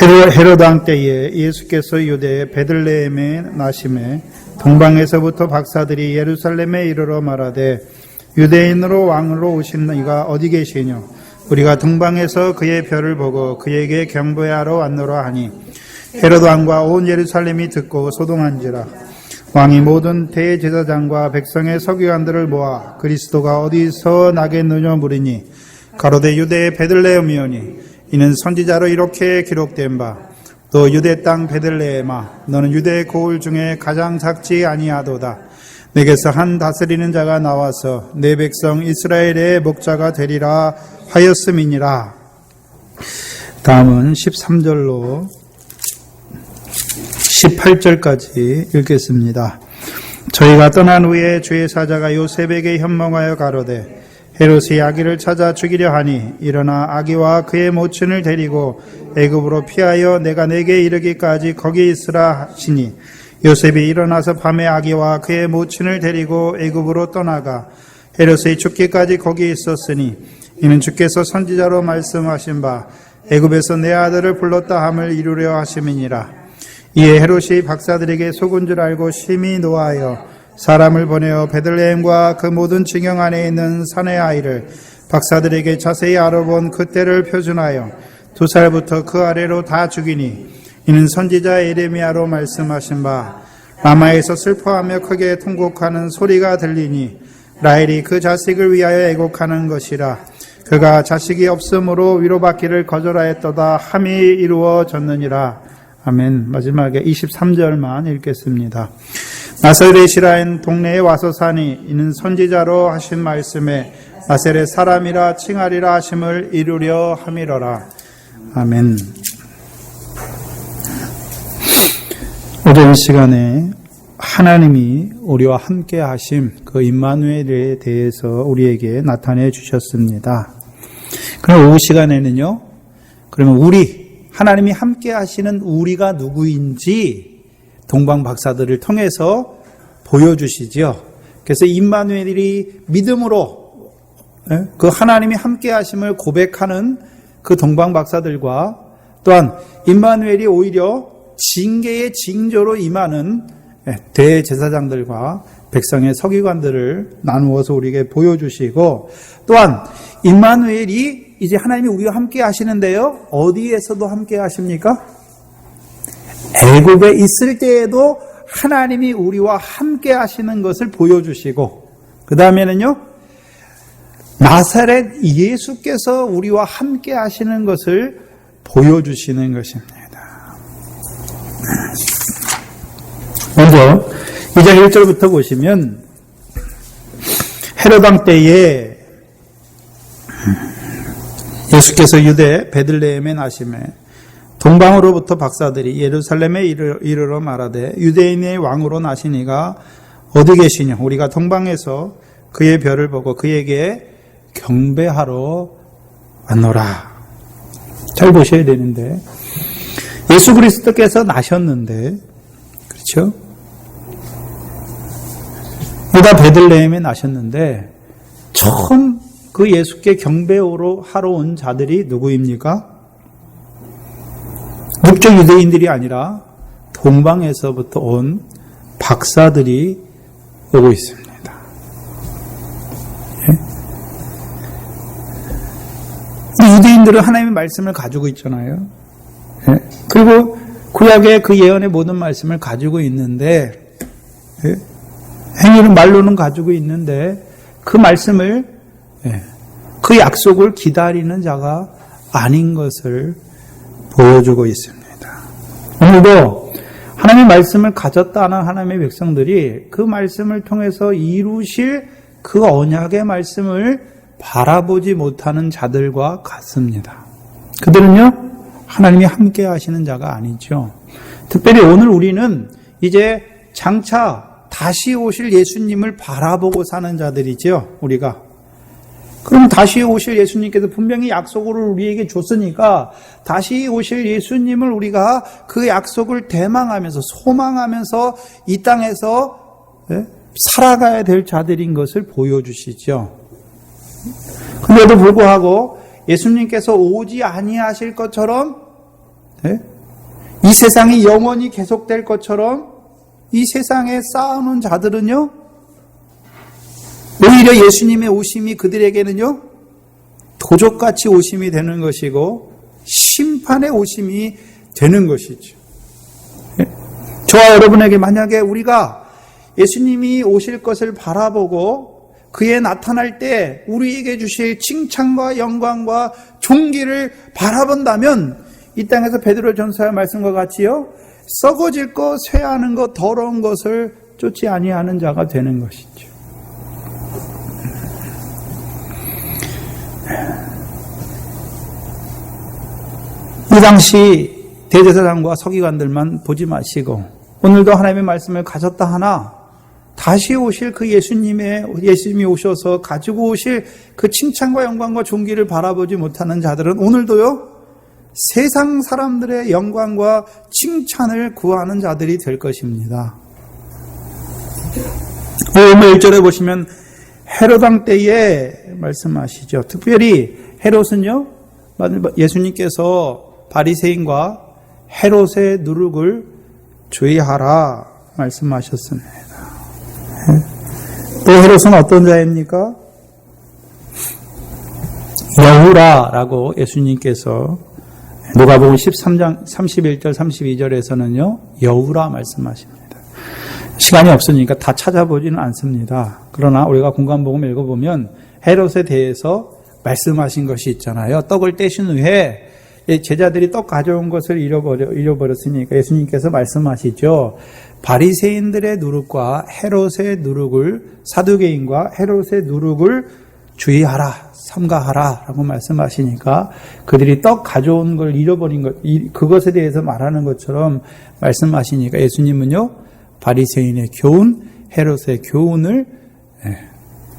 헤롯 왕 때에 예수께서 유대 베들레헴에 나심에 동방에서부터 박사들이 예루살렘에 이르러 말하되 유대인으로 왕으로 오신 이가 어디 계시뇨? 우리가 동방에서 그의 별을 보고 그에게 경배하러 왔노라 하니 헤롯 왕과 온 예루살렘이 듣고 소동한지라. 왕이 모든 대제사장과 백성의 서기관들을 모아 그리스도가 어디서 나겠느냐 물으니 가로되 유대의 베들레헴이오니 이는 선지자로 이렇게 기록된 바 또 유대 땅 베들레헴아 너는 유대의 고을 중에 가장 작지 아니하도다. 내게서 한 다스리는 자가 나와서 내 백성 이스라엘의 목자가 되리라 하였음이니라. 다음은 13절로 18절까지 읽겠습니다. 저희가 떠난 후에 주의 사자가 요셉에게 현몽하여 가로되 헤롯이 아기를 찾아 죽이려 하니 일어나 아기와 그의 모친을 데리고 애굽으로 피하여 내가 내게 이르기까지 거기 있으라 하시니 요셉이 일어나서 밤에 아기와 그의 모친을 데리고 애굽으로 떠나가 헤롯이 죽기까지 거기 있었으니 이는 주께서 선지자로 말씀하신 바 애굽에서 내 아들을 불렀다 함을 이루려 하심이니라. 이에 헤롯이 박사들에게 속은 줄 알고 심히 노하여 사람을 보내어 베들레헴과 그 모든 지경 안에 있는 산의 아이를 박사들에게 자세히 알아본 그때를 표준하여 2살부터 그 아래로 다 죽이니 이는 선지자 예레미야로 말씀하신 바 라마에서 슬퍼하며 크게 통곡하는 소리가 들리니 라헬이 그 자식을 위하여 애곡하는 것이라. 그가 자식이 없으므로 위로받기를 거절하였도다 함이 이루어졌느니라. 아멘. 마지막에 23절만 읽겠습니다. 나사렛이라는 동네에 와서 사니 이는 선지자로 하신 말씀에 나사렛 사람이라 칭하리라 하심을 이루려 함이로라. 아멘. 오전 시간에 하나님이 우리와 함께 하심 그 임마누엘에 대해서 우리에게 나타내 주셨습니다. 그럼 오후 시간에는요. 그러면 하나님이 함께 하시는 우리가 누구인지 동방 박사들을 통해서 보여주시죠. 그래서 임마누엘이 믿음으로 그 하나님이 함께 하심을 고백하는 그 동방 박사들과 또한 임마누엘이 오히려 징계의 징조로 임하는 대제사장들과 백성의 서기관들을 나누어서 우리에게 보여주시고 또한 임마누엘이 이제 하나님이 우리와 함께 하시는데요. 어디에서도 함께 하십니까? 애굽에 있을 때에도 하나님이 우리와 함께 하시는 것을 보여주시고 그 다음에는요. 나사렛 예수께서 우리와 함께 하시는 것을 보여주시는 것입니다. 먼저 2장 1절부터 보시면 헤롯 왕 때에 예수께서 유대 베들레헴에 나심에 동방으로부터 박사들이 예루살렘에 이르러 말하되 유대인의 왕으로 나시니가 어디 계시냐? 우리가 동방에서 그의 별을 보고 그에게 경배하러 왔노라. 잘 보셔야 되는데 예수 그리스도께서 나셨는데 그렇죠? 유다 베들레헴에 나셨는데 처음 그 예수께 경배하러 온 자들이 누구입니까? 육적 유대인들이 아니라 동방에서부터 온 박사들이 오고 있습니다. 유대인들은 하나님의 말씀을 가지고 있잖아요. 그리고 구약의 그 예언의 모든 말씀을 가지고 있는데 행위는 말로는 가지고 있는데 그 말씀을 그 약속을 기다리는 자가 아닌 것을 보여주고 있습니다. 오늘도 하나님의 말씀을 가졌다는 하나님의 백성들이 그 말씀을 통해서 이루실 그 언약의 말씀을 바라보지 못하는 자들과 같습니다. 그들은요, 하나님이 함께 하시는 자가 아니죠. 특별히 오늘 우리는 이제 장차 다시 오실 예수님을 바라보고 사는 자들이죠, 우리가. 그럼 다시 오실 예수님께서 분명히 약속을 우리에게 줬으니까 다시 오실 예수님을 우리가 그 약속을 대망하면서 소망하면서 이 땅에서 살아가야 될 자들인 것을 보여주시죠. 그런데도 불구하고 예수님께서 오지 아니하실 것처럼 이 세상이 영원히 계속될 것처럼 이 세상에 쌓아놓은 자들은요, 오히려 예수님의 오심이 그들에게는요, 도적같이 오심이 되는 것이고 심판의 오심이 되는 것이죠. 저와 여러분에게 만약에 우리가 예수님이 오실 것을 바라보고 그의 나타날 때 우리에게 주실 칭찬과 영광과 존귀를 바라본다면 이 땅에서 베드로 전서의 말씀과 같이요, 썩어질 것, 쇠하는 것, 더러운 것을 쫓지 아니하는 자가 되는 것이죠. 이 당시 대제사장과 서기관들만 보지 마시고 오늘도 하나님의 말씀을 가졌다 하나 다시 오실 그 예수님이 오셔서 가지고 오실 그 칭찬과 영광과 존귀를 바라보지 못하는 자들은 오늘도요, 세상 사람들의 영광과 칭찬을 구하는 자들이 될 것입니다. 오늘 1절에 보시면 헤롯 왕 때에 말씀하시죠. 특별히 헤롯은요, 예수님께서 바리새인과 헤롯의 누룩을 주의하라 말씀하셨습니다. 또 헤롯은 어떤 자입니까? 여우라라고 예수님께서 누가복음 13장 31절 32절에서는요, 여우라 말씀하십니다. 시간이 없으니까 다 찾아보지는 않습니다. 그러나 우리가 공관복음 읽어보면 헤롯에 대해서 말씀하신 것이 있잖아요. 떡을 떼신 후에 제자들이 떡 가져온 것을 잃어버렸으니까 예수님께서 말씀하시죠. 바리새인들의 누룩과 헤롯의 누룩을, 사두개인과 헤롯의 누룩을 주의하라, 삼가하라 라고 말씀하시니까 그들이 떡 가져온 걸 잃어버린 것, 그것에 대해서 말하는 것처럼 말씀하시니까 예수님은요, 바리새인의 교훈, 헤롯의 교훈을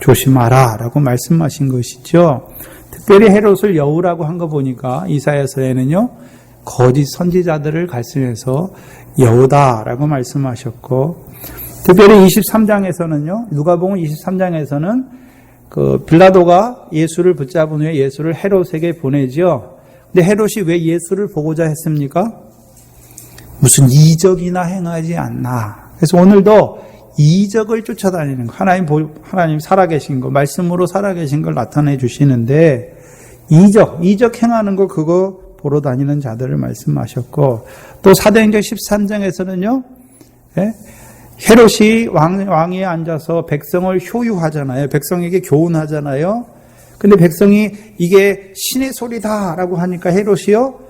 조심하라 라고 말씀하신 것이죠. 특별히 헤롯을 여우라고 한 거 보니까 이사야서에는요, 거짓 선지자들을 갈증해서 여우다라고 말씀하셨고, 특별히 23장에서는요, 누가복음 23장에서는 그 빌라도가 예수를 붙잡은 후에 예수를 헤롯에게 보내죠. 근데 헤롯이 왜 예수를 보고자 했습니까? 무슨 이적이나 행하지 않나. 그래서 오늘도 이적을 쫓아다니는 거, 하나님 살아계신 거, 말씀으로 살아계신 걸 나타내 주시는데, 이적 행하는 거, 그거 보러 다니는 자들을 말씀하셨고, 또 사도행전 13장에서는요, 헤롯이 왕위에 앉아서 백성을 효유하잖아요. 백성에게 교훈하잖아요. 근데 백성이 이게 신의 소리다라고 하니까 헤롯이요,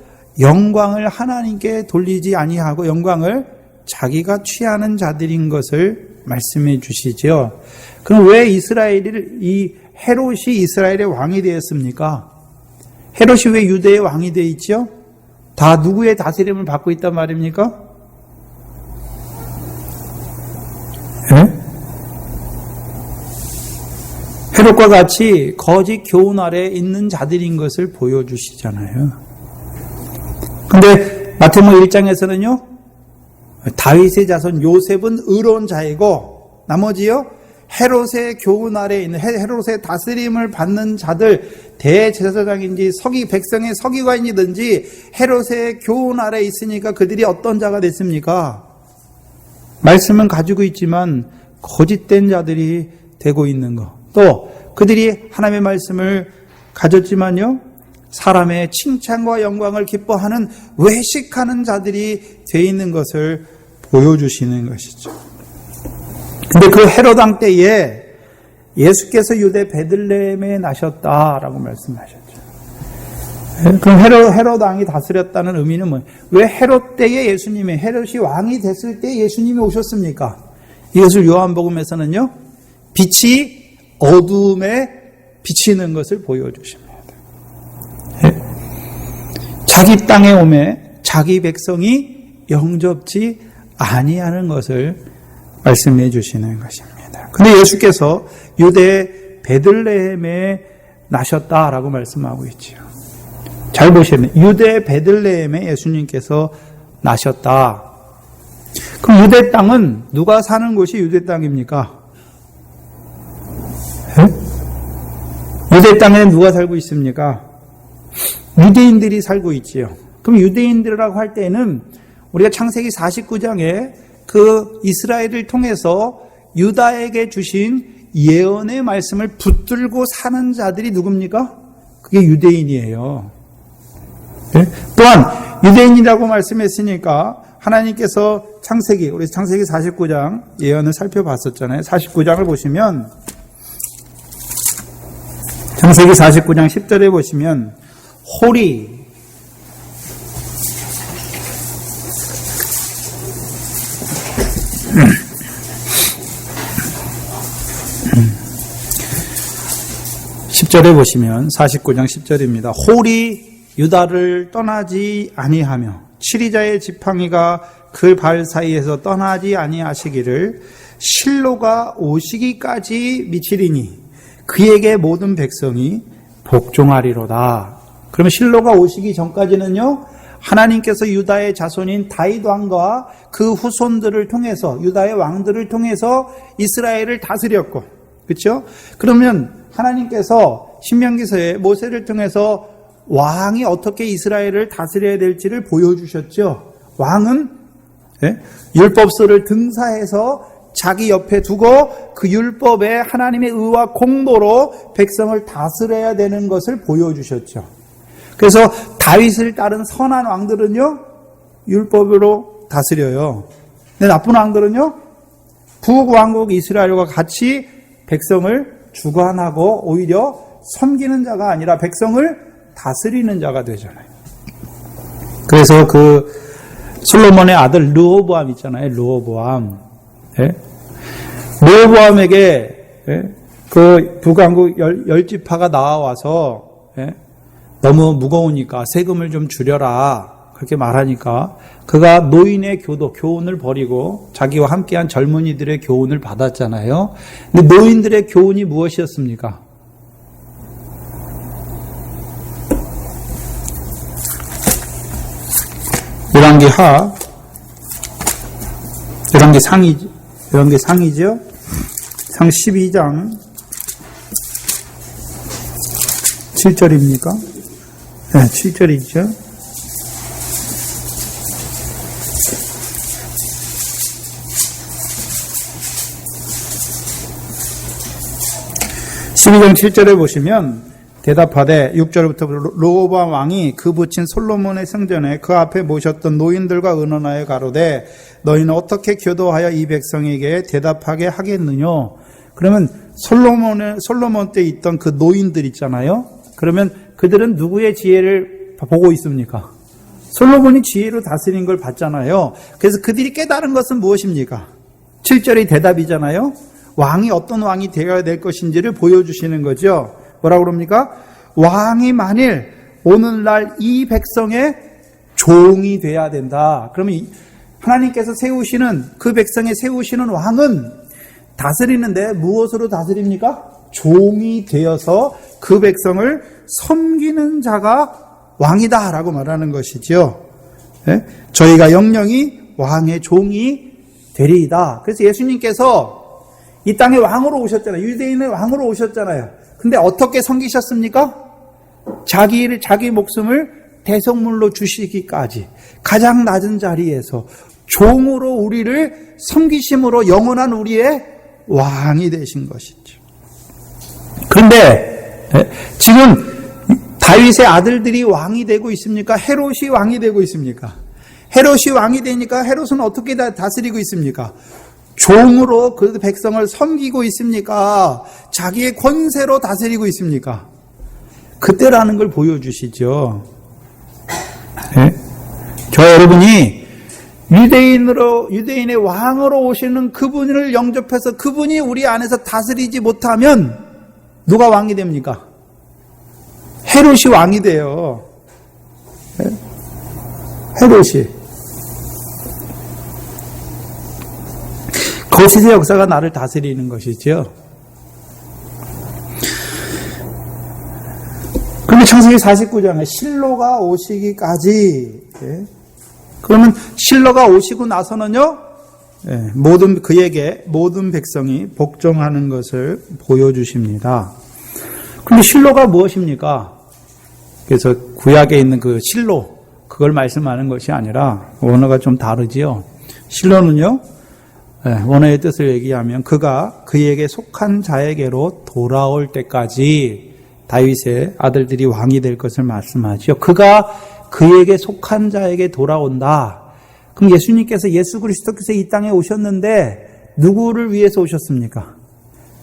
영광을 하나님께 돌리지 아니하고 영광을 자기가 취하는 자들인 것을 말씀해 주시죠. 그럼 왜 이 헤롯이 이스라엘의 왕이 되었습니까? 헤롯이 왜 유대의 왕이 되어 있죠? 다 누구의 다스림을 받고 있단 말입니까? 헤롯과 같이 거짓 교훈 아래 있는 자들인 것을 보여주시잖아요. 근데 마태복음 1장에서는요, 다윗의 자손 요셉은 의로운 자이고 나머지요, 헤롯의 교훈 아래 있는, 헤롯의 다스림을 받는 자들, 대제사장인지 백성의 서기관이든지 헤롯의 교훈 아래 있으니까 그들이 어떤 자가 됐습니까? 말씀은 가지고 있지만 거짓된 자들이 되고 있는 것. 또 그들이 하나님의 말씀을 가졌지만요, 사람의 칭찬과 영광을 기뻐하는 외식하는 자들이 되어 있는 것을 보여주시는 것이죠. 근데 그 헤롯 왕 때에 예수께서 유대 베들레헴에 나셨다라고 말씀하셨죠. 그럼 헤롯 왕이 다스렸다는 의미는 뭐예요? 왜 헤롯 때에 헤롯이 왕이 됐을 때 예수님이 오셨습니까? 이것을 요한복음에서는요, 빛이 어둠에 비치는 것을 보여주십니다. 자기 땅에 오매 자기 백성이 영접지 아니하는 것을 말씀해 주시는 것입니다. 그런데 예수께서 유대 베들레헴에 나셨다라고 말씀하고 있죠. 잘 보시면 유대 베들레헴에 예수님께서 나셨다. 그럼 유대 땅은 누가 사는 곳이 유대 땅입니까? 유대 땅에는 누가 살고 있습니까? 유대인들이 살고 있지요. 그럼 유대인들이라고 할 때는 우리가 창세기 49장에 그 이스라엘을 통해서 유다에게 주신 예언의 말씀을 붙들고 사는 자들이 누굽니까? 그게 유대인이에요. 네? 또한 유대인이라고 말씀했으니까 하나님께서 우리 창세기 49장 예언을 살펴봤었잖아요. 49장을 보시면 창세기 49장 10절에 보시면 홀이 10절에 보시면 49장 10절입니다. 홀이 유다를 떠나지 아니하며 치리자의 지팡이가 그 발 사이에서 떠나지 아니하시기를 실로가 오시기까지 미치리니 그에게 모든 백성이 복종하리로다. 그러면 실로가 오시기 전까지는요, 하나님께서 유다의 자손인 다윗 왕과 그 후손들을 통해서, 유다의 왕들을 통해서 이스라엘을 다스렸고, 그렇죠? 그러면 하나님께서 신명기서에 모세를 통해서 왕이 어떻게 이스라엘을 다스려야 될지를 보여주셨죠. 왕은 율법서를 등사해서 자기 옆에 두고 그 율법에 하나님의 의와 공로로 백성을 다스려야 되는 것을 보여주셨죠. 그래서 다윗을 따른 선한 왕들은요, 율법으로 다스려요. 근데 나쁜 왕들은요, 북왕국 이스라엘과 같이 백성을 주관하고 오히려 섬기는 자가 아니라 백성을 다스리는 자가 되잖아요. 그래서 그 솔로몬의 아들 르호보암 있잖아요. 르호보암. 르호보암에게 그 북왕국 열 지파가 나와서 너무 무거우니까 세금을 좀 줄여라 그렇게 말하니까 그가 노인의 교훈을 버리고 자기와 함께한 젊은이들의 교훈을 받았잖아요. 근데 노인들의 교훈이 무엇이었습니까? 열왕기 상이죠. 상 12장 7절입니까? 네, 7절이죠. (12장 7절에) 보시면 대답하되 6절부터 르호보암 왕이 그 부친 솔로몬의 성전에 그 앞에 모셨던 노인들과 의논하여 가로되 너희는 어떻게 교도하여 이 백성에게 대답하게 하겠느냐. 그러면 솔로몬 때 있던 그 노인들 있잖아요. 그러면 그들은 누구의 지혜를 보고 있습니까? 솔로몬이 지혜로 다스린 걸 봤잖아요. 그래서 그들이 깨달은 것은 무엇입니까? 7절의 대답이잖아요. 왕이 어떤 왕이 되어야 될 것인지를 보여주시는 거죠. 뭐라고 그럽니까? 왕이 만일 오늘날 이 백성의 종이 돼야 된다. 그러면 하나님께서 세우시는 그 백성에 세우시는 왕은 다스리는데 무엇으로 다스립니까? 종이 되어서 그 백성을 섬기는 자가 왕이다라고 말하는 것이죠. 네? 저희가 영영이 왕의 종이 되리이다. 그래서 예수님께서 이 땅에 왕으로 오셨잖아요. 유대인의 왕으로 오셨잖아요. 근데 어떻게 섬기셨습니까? 자기 목숨을 대속물로 주시기까지 가장 낮은 자리에서 종으로 우리를 섬기심으로 영원한 우리의 왕이 되신 것이죠. 그런데 지금 다윗의 아들들이 왕이 되고 있습니까? 헤롯이 왕이 되고 있습니까? 헤롯이 왕이 되니까 헤롯은 어떻게 다스리고 있습니까? 종으로 그 백성을 섬기고 있습니까? 자기의 권세로 다스리고 있습니까? 그때라는 걸 보여주시죠. 네? 저 여러분이 유대인의 왕으로 오시는 그분을 영접해서 그분이 우리 안에서 다스리지 못하면 누가 왕이 됩니까? 헤롯이 왕이 돼요. 네? 헤롯이. 거짓의 역사가 나를 다스리는 것이죠. 그런데 창세기 49장에 실로가 오시기까지, 그러면 실로가 오시고 나서는요, 그에게 모든 백성이 복종하는 것을 보여주십니다. 그런데 실로가 무엇입니까? 그래서 구약에 있는 그 실로, 그걸 말씀하는 것이 아니라 원어가 좀 다르지요. 실로는요, 원어의 뜻을 얘기하면 그가 그에게 속한 자에게로 돌아올 때까지 다윗의 아들들이 왕이 될 것을 말씀하죠. 그가 그에게 속한 자에게 돌아온다. 그럼 예수님께서 예수 그리스도께서 이 땅에 오셨는데 누구를 위해서 오셨습니까?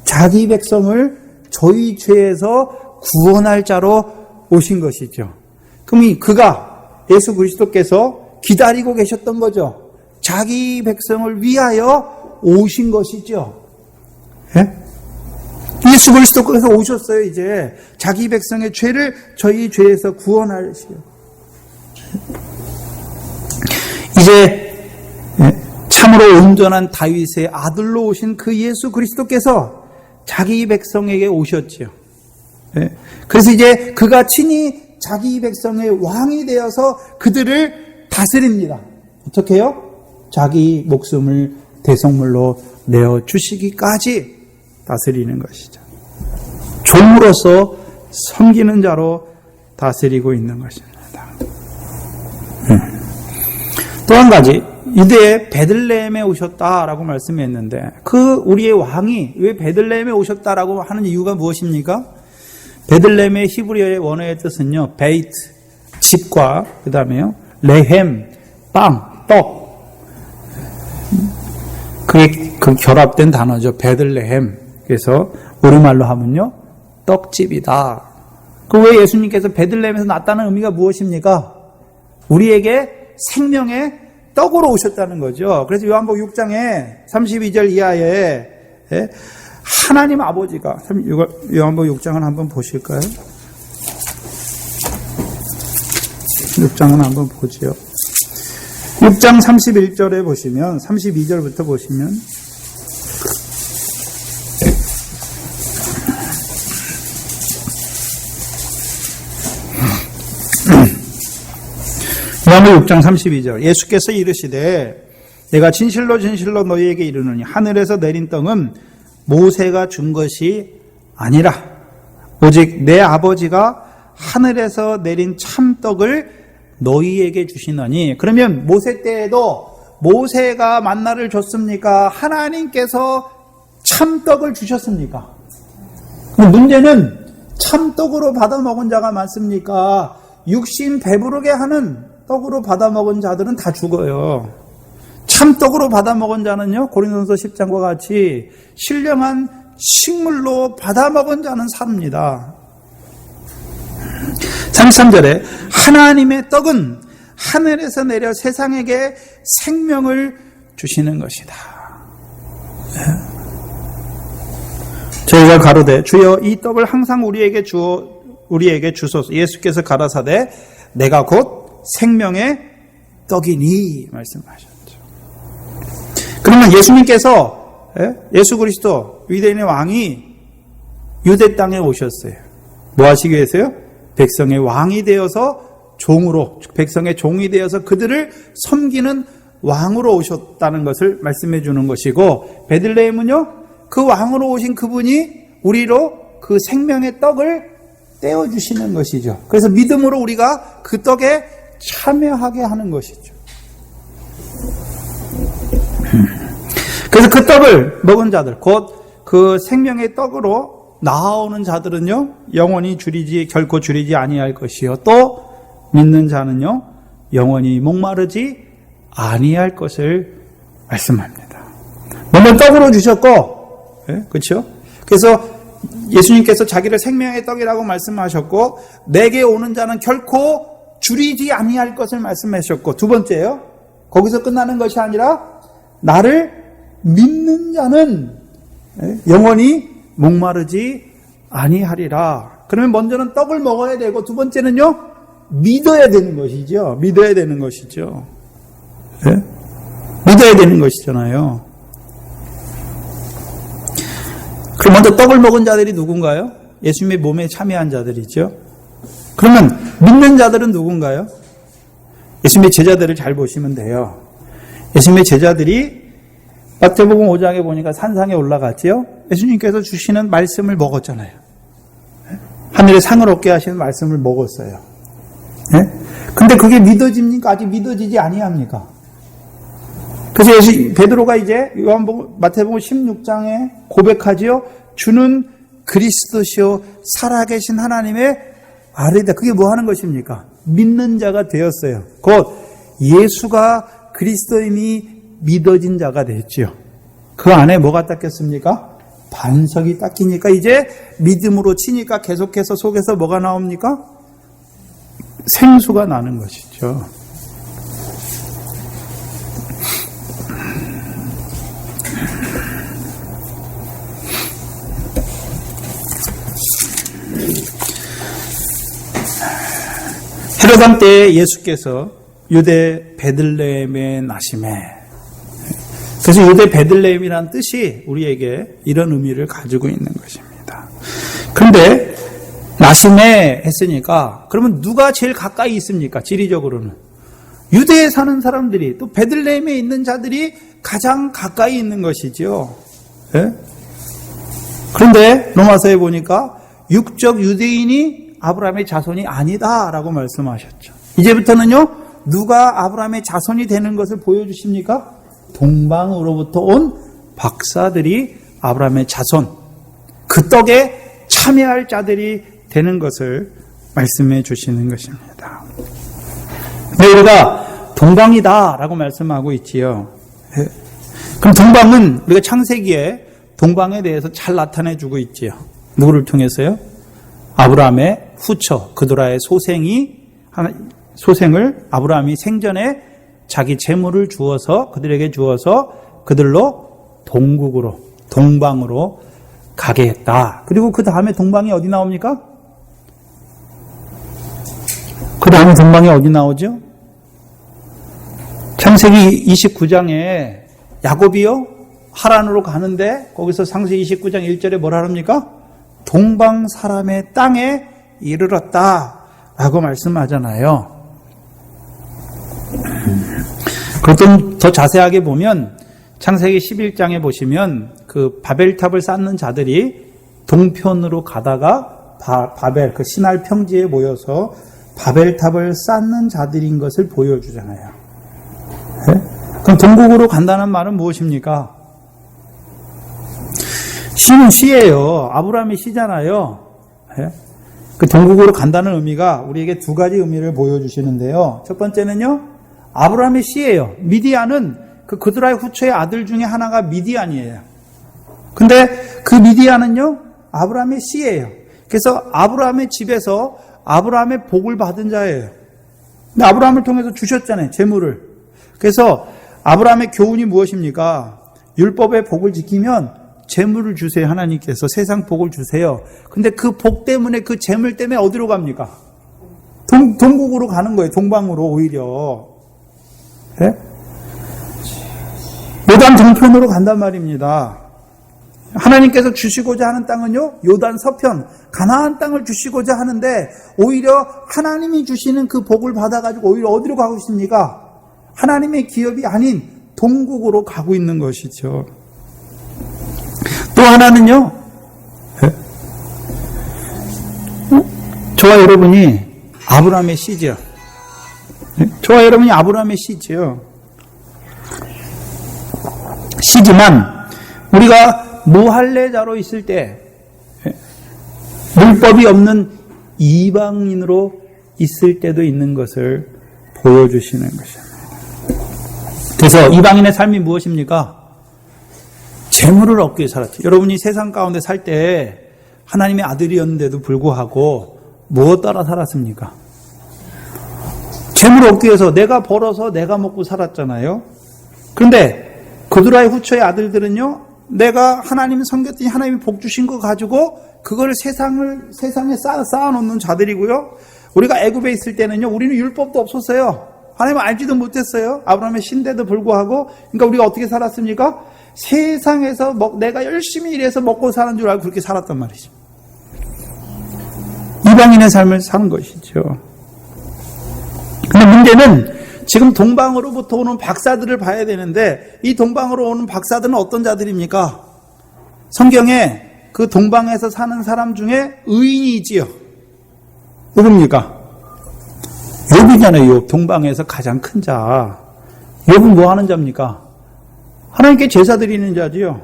자기 백성을 저희 죄에서 구원할 자로 오신 것이죠. 그럼 그가 예수 그리스도께서 기다리고 계셨던 거죠. 자기 백성을 위하여 오신 것이죠. 예? 예수 그리스도께서 오셨어요. 이제 자기 백성의 죄를 저희 죄에서 구원하시오. 이제 참으로 온전한 다윗의 아들로 오신 그 예수 그리스도께서 자기 백성에게 오셨지요. 그래서 이제 그가 친히 자기 백성의 왕이 되어서 그들을 다스립니다. 어떻게 해요? 자기 목숨을 대속물로 내어주시기까지 다스리는 것이죠. 종으로서 섬기는 자로 다스리고 있는 것입니다. 또 한 가지, 유대의 베들레헴에 오셨다라고 말씀했는데 그 우리의 왕이 왜 베들레헴에 오셨다라고 하는 이유가 무엇입니까? 베들레헴의 히브리어의 원어의 뜻은요, 베이트, 집과 그 다음에요, 레헴, 빵, 떡. 그게 그 결합된 단어죠. 베들레헴. 그래서 우리말로 하면요, 떡집이다. 그 왜 예수님께서 베들레헴에서 났다는 의미가 무엇입니까? 우리에게 생명의 떡으로 오셨다는 거죠. 그래서 요한복음 6장에 32절 이하에 하나님 아버지가, 요한복음 6장을 한번 보실까요? 6장은 한번 보죠. 6장 31절에 보시면, 32절부터 보시면, 요한복음 6장 32절, 예수께서 이르시되 내가 진실로 진실로 너희에게 이르노니 하늘에서 내린 떡은 모세가 준 것이 아니라 오직 내 아버지가 하늘에서 내린 참떡을 너희에게 주시노니. 그러면 모세 때에도 모세가 만나를 줬습니까? 하나님께서 참떡을 주셨습니까? 문제는 참떡으로 받아 먹은 자가 많습니까? 육신 배부르게 하는 떡으로 받아 먹은 자들은 다 죽어요. 참떡으로 받아 먹은 자는요, 고린도전서 10장과 같이 신령한 식물로 받아 먹은 자는 삽니다. 33절에 하나님의 떡은 하늘에서 내려 세상에게 생명을 주시는 것이다. 저희가 가로되 주여 이 떡을 항상 우리에게 주소서. 예수께서 가라사대 내가 곧 생명의 떡이니 말씀하셨죠. 그러면 예수님께서, 예수 그리스도 유대인의 왕이 유대 땅에 오셨어요. 뭐 하시기 위해서요? 백성의 왕이 되어서 종으로, 백성의 종이 되어서 그들을 섬기는 왕으로 오셨다는 것을 말씀해 주는 것이고, 베들레헴은요, 그 왕으로 오신 그분이 우리로 그 생명의 떡을 떼어주시는 것이죠. 그래서 믿음으로 우리가 그 떡에 참여하게 하는 것이죠. 그래서 그 떡을 먹은 자들, 곧 그 생명의 떡으로 나아오는 자들은요, 영원히 결코 줄이지 아니할 것이요. 또 믿는 자는요, 영원히 목마르지 아니할 것을 말씀합니다. 먼저 떡으로 주셨고, 그렇죠? 그래서 예수님께서 자기를 생명의 떡이라고 말씀하셨고, 내게 오는 자는 결코 줄이지 아니할 것을 말씀하셨고, 두 번째요, 거기서 끝나는 것이 아니라 나를 믿는 자는 영원히 목마르지 아니하리라. 그러면 먼저는 떡을 먹어야 되고, 두 번째는요, 믿어야 되는 것이죠. 믿어야 되는 것이죠. 믿어야 되는 것이잖아요. 그럼 먼저 떡을 먹은 자들이 누군가요? 예수님의 몸에 참여한 자들이죠. 그러면 믿는 자들은 누군가요? 예수님의 제자들을 잘 보시면 돼요. 예수님의 제자들이 마태복음 5장에 보니까 산상에 올라갔지요. 예수님께서 주시는 말씀을 먹었잖아요. 하늘의 상을 얻게 하시는 말씀을 먹었어요. 근데 그게 믿어집니까? 아직 믿어지지 아니합니까? 그래서 베드로가 이제 마태복음 16장에 고백하지요. 주는 그리스도시요 살아계신 하나님의 아들이다. 그게 뭐 하는 것입니까? 믿는 자가 되었어요. 곧 예수가 그리스도임이 믿어진 자가 됐지요. 그 안에 뭐가 닦였습니까? 반석이 닦이니까 이제 믿음으로 치니까 계속해서 속에서 뭐가 나옵니까? 생수가 나는 것이죠. 헤롯 왕 때 예수께서 유대 베들레헴에 나심에, 그래서 유대 베들레헴이라는 뜻이 우리에게 이런 의미를 가지고 있는 것입니다. 그런데 나심에 했으니까 그러면 누가 제일 가까이 있습니까? 지리적으로는 유대에 사는 사람들이, 또 베들레헴에 있는 자들이 가장 가까이 있는 것이죠. 네? 그런데 로마서에 보니까 육적 유대인이 아브라함의 자손이 아니다라고 말씀하셨죠. 이제부터는요, 누가 아브라함의 자손이 되는 것을 보여주십니까? 동방으로부터 온 박사들이 아브라함의 자손, 그 떡에 참여할 자들이 되는 것을 말씀해 주시는 것입니다. 네, 우리가 동방이다라고 말씀하고 있지요. 그럼 동방은 우리가 창세기에 동방에 대해서 잘 나타내 주고 있지요. 누구를 통해서요? 아브라함의 후처 그도라의 소생을 아브라함이 생전에 자기 재물을 주어서 그들에게 주어서 그들로 동국으로, 동방으로 가게 했다. 그리고 그 다음에 동방이 어디 나옵니까? 그 다음에 동방이 어디 나오죠? 창세기 29장에 야곱이요 하란으로 가는데 거기서 창세기 29장 1절에 뭐라 합니까? 동방 사람의 땅에 이르렀다 라고 말씀하잖아요. 그것도 더 자세하게 보면 창세기 11장에 보시면 그 바벨탑을 쌓는 자들이 동편으로 가다가 바벨 그 시날 평지에 모여서 바벨탑을 쌓는 자들인 것을 보여주잖아요. 네? 그럼 동국으로 간다는 말은 무엇입니까? 시는 시예요. 아브라함이 시잖아요. 네? 그 동국으로 간다는 의미가 우리에게 두 가지 의미를 보여주시는데요. 첫 번째는요, 아브라함의 시예요. 미디안은 그 그드라의 후처의 아들 중에 하나가 미디안이에요. 근데 그 미디안은요, 아브라함의 시예요. 그래서 아브라함의 집에서 아브라함의 복을 받은 자예요. 근데 아브라함을 통해서 주셨잖아요, 재물을. 그래서 아브라함의 교훈이 무엇입니까? 율법의 복을 지키면 재물을 주세요. 하나님께서 세상 복을 주세요. 근데 그 복 때문에, 그 재물 때문에 어디로 갑니까? 동국으로 가는 거예요. 동방으로 오히려. 네? 요단 동편으로 간단 말입니다. 하나님께서 주시고자 하는 땅은요, 요단 서편, 가나안 땅을 주시고자 하는데 오히려 하나님이 주시는 그 복을 받아가지고 오히려 어디로 가고 있습니까? 하나님의 기업이 아닌 동국으로 가고 있는 것이죠. 또 하나는요, 저와 여러분이 아브라함의 씨죠. 저와 여러분이 아브라함의 씨죠. 씨지만 우리가 무할례자로 있을 때 율법이 없는 이방인으로 있을 때도 있는 것을 보여주시는 것입니다. 그래서 이방인의 삶이 무엇입니까? 재물을 얻기 위해 살았죠. 여러분이 세상 가운데 살 때 하나님의 아들이었는데도 불구하고 무엇 따라 살았습니까? 재물을 얻기 위해서 내가 벌어서 내가 먹고 살았잖아요. 그런데 그드라의 후처의 아들들은요, 내가 하나님을 섬겼더니 하나님이 복 주신 거 가지고 그걸 세상에 쌓아놓는 자들이고요. 우리가 애굽에 있을 때는요, 우리는 율법도 없었어요. 하나님을 알지도 못했어요. 아브라함의 신데도 불구하고. 그러니까 우리가 어떻게 살았습니까? 세상에서 내가 열심히 일해서 먹고 사는 줄 알고 그렇게 살았단 말이죠. 이방인의 삶을 사는 것이죠. 근데 문제는 지금 동방으로부터 오는 박사들을 봐야 되는데, 이 동방으로 오는 박사들은 어떤 자들입니까? 성경에 그 동방에서 사는 사람 중에 의인이 있지요. 누굽니까? 욥이잖아요. 욥. 동방에서 가장 큰 자. 욥은 뭐 하는 자입니까? 하나님께 제사 드리는 자지요.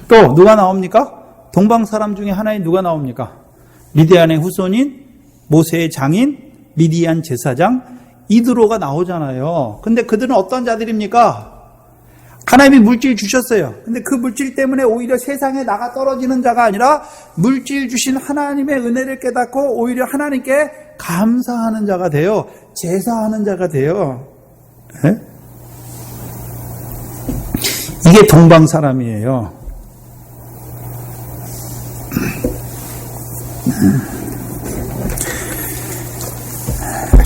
또 누가 나옵니까? 동방 사람 중에 하나인 누가 나옵니까? 미디안의 후손인 모세의 장인 미디안 제사장 이드로가 나오잖아요. 근데 그들은 어떤 자들입니까? 하나님이 물질 주셨어요. 근데 그 물질 때문에 오히려 세상에 나가 떨어지는 자가 아니라 물질 주신 하나님의 은혜를 깨닫고 오히려 하나님께 감사하는 자가 돼요. 제사하는 자가 돼요. 네? 이게 동방 사람이에요.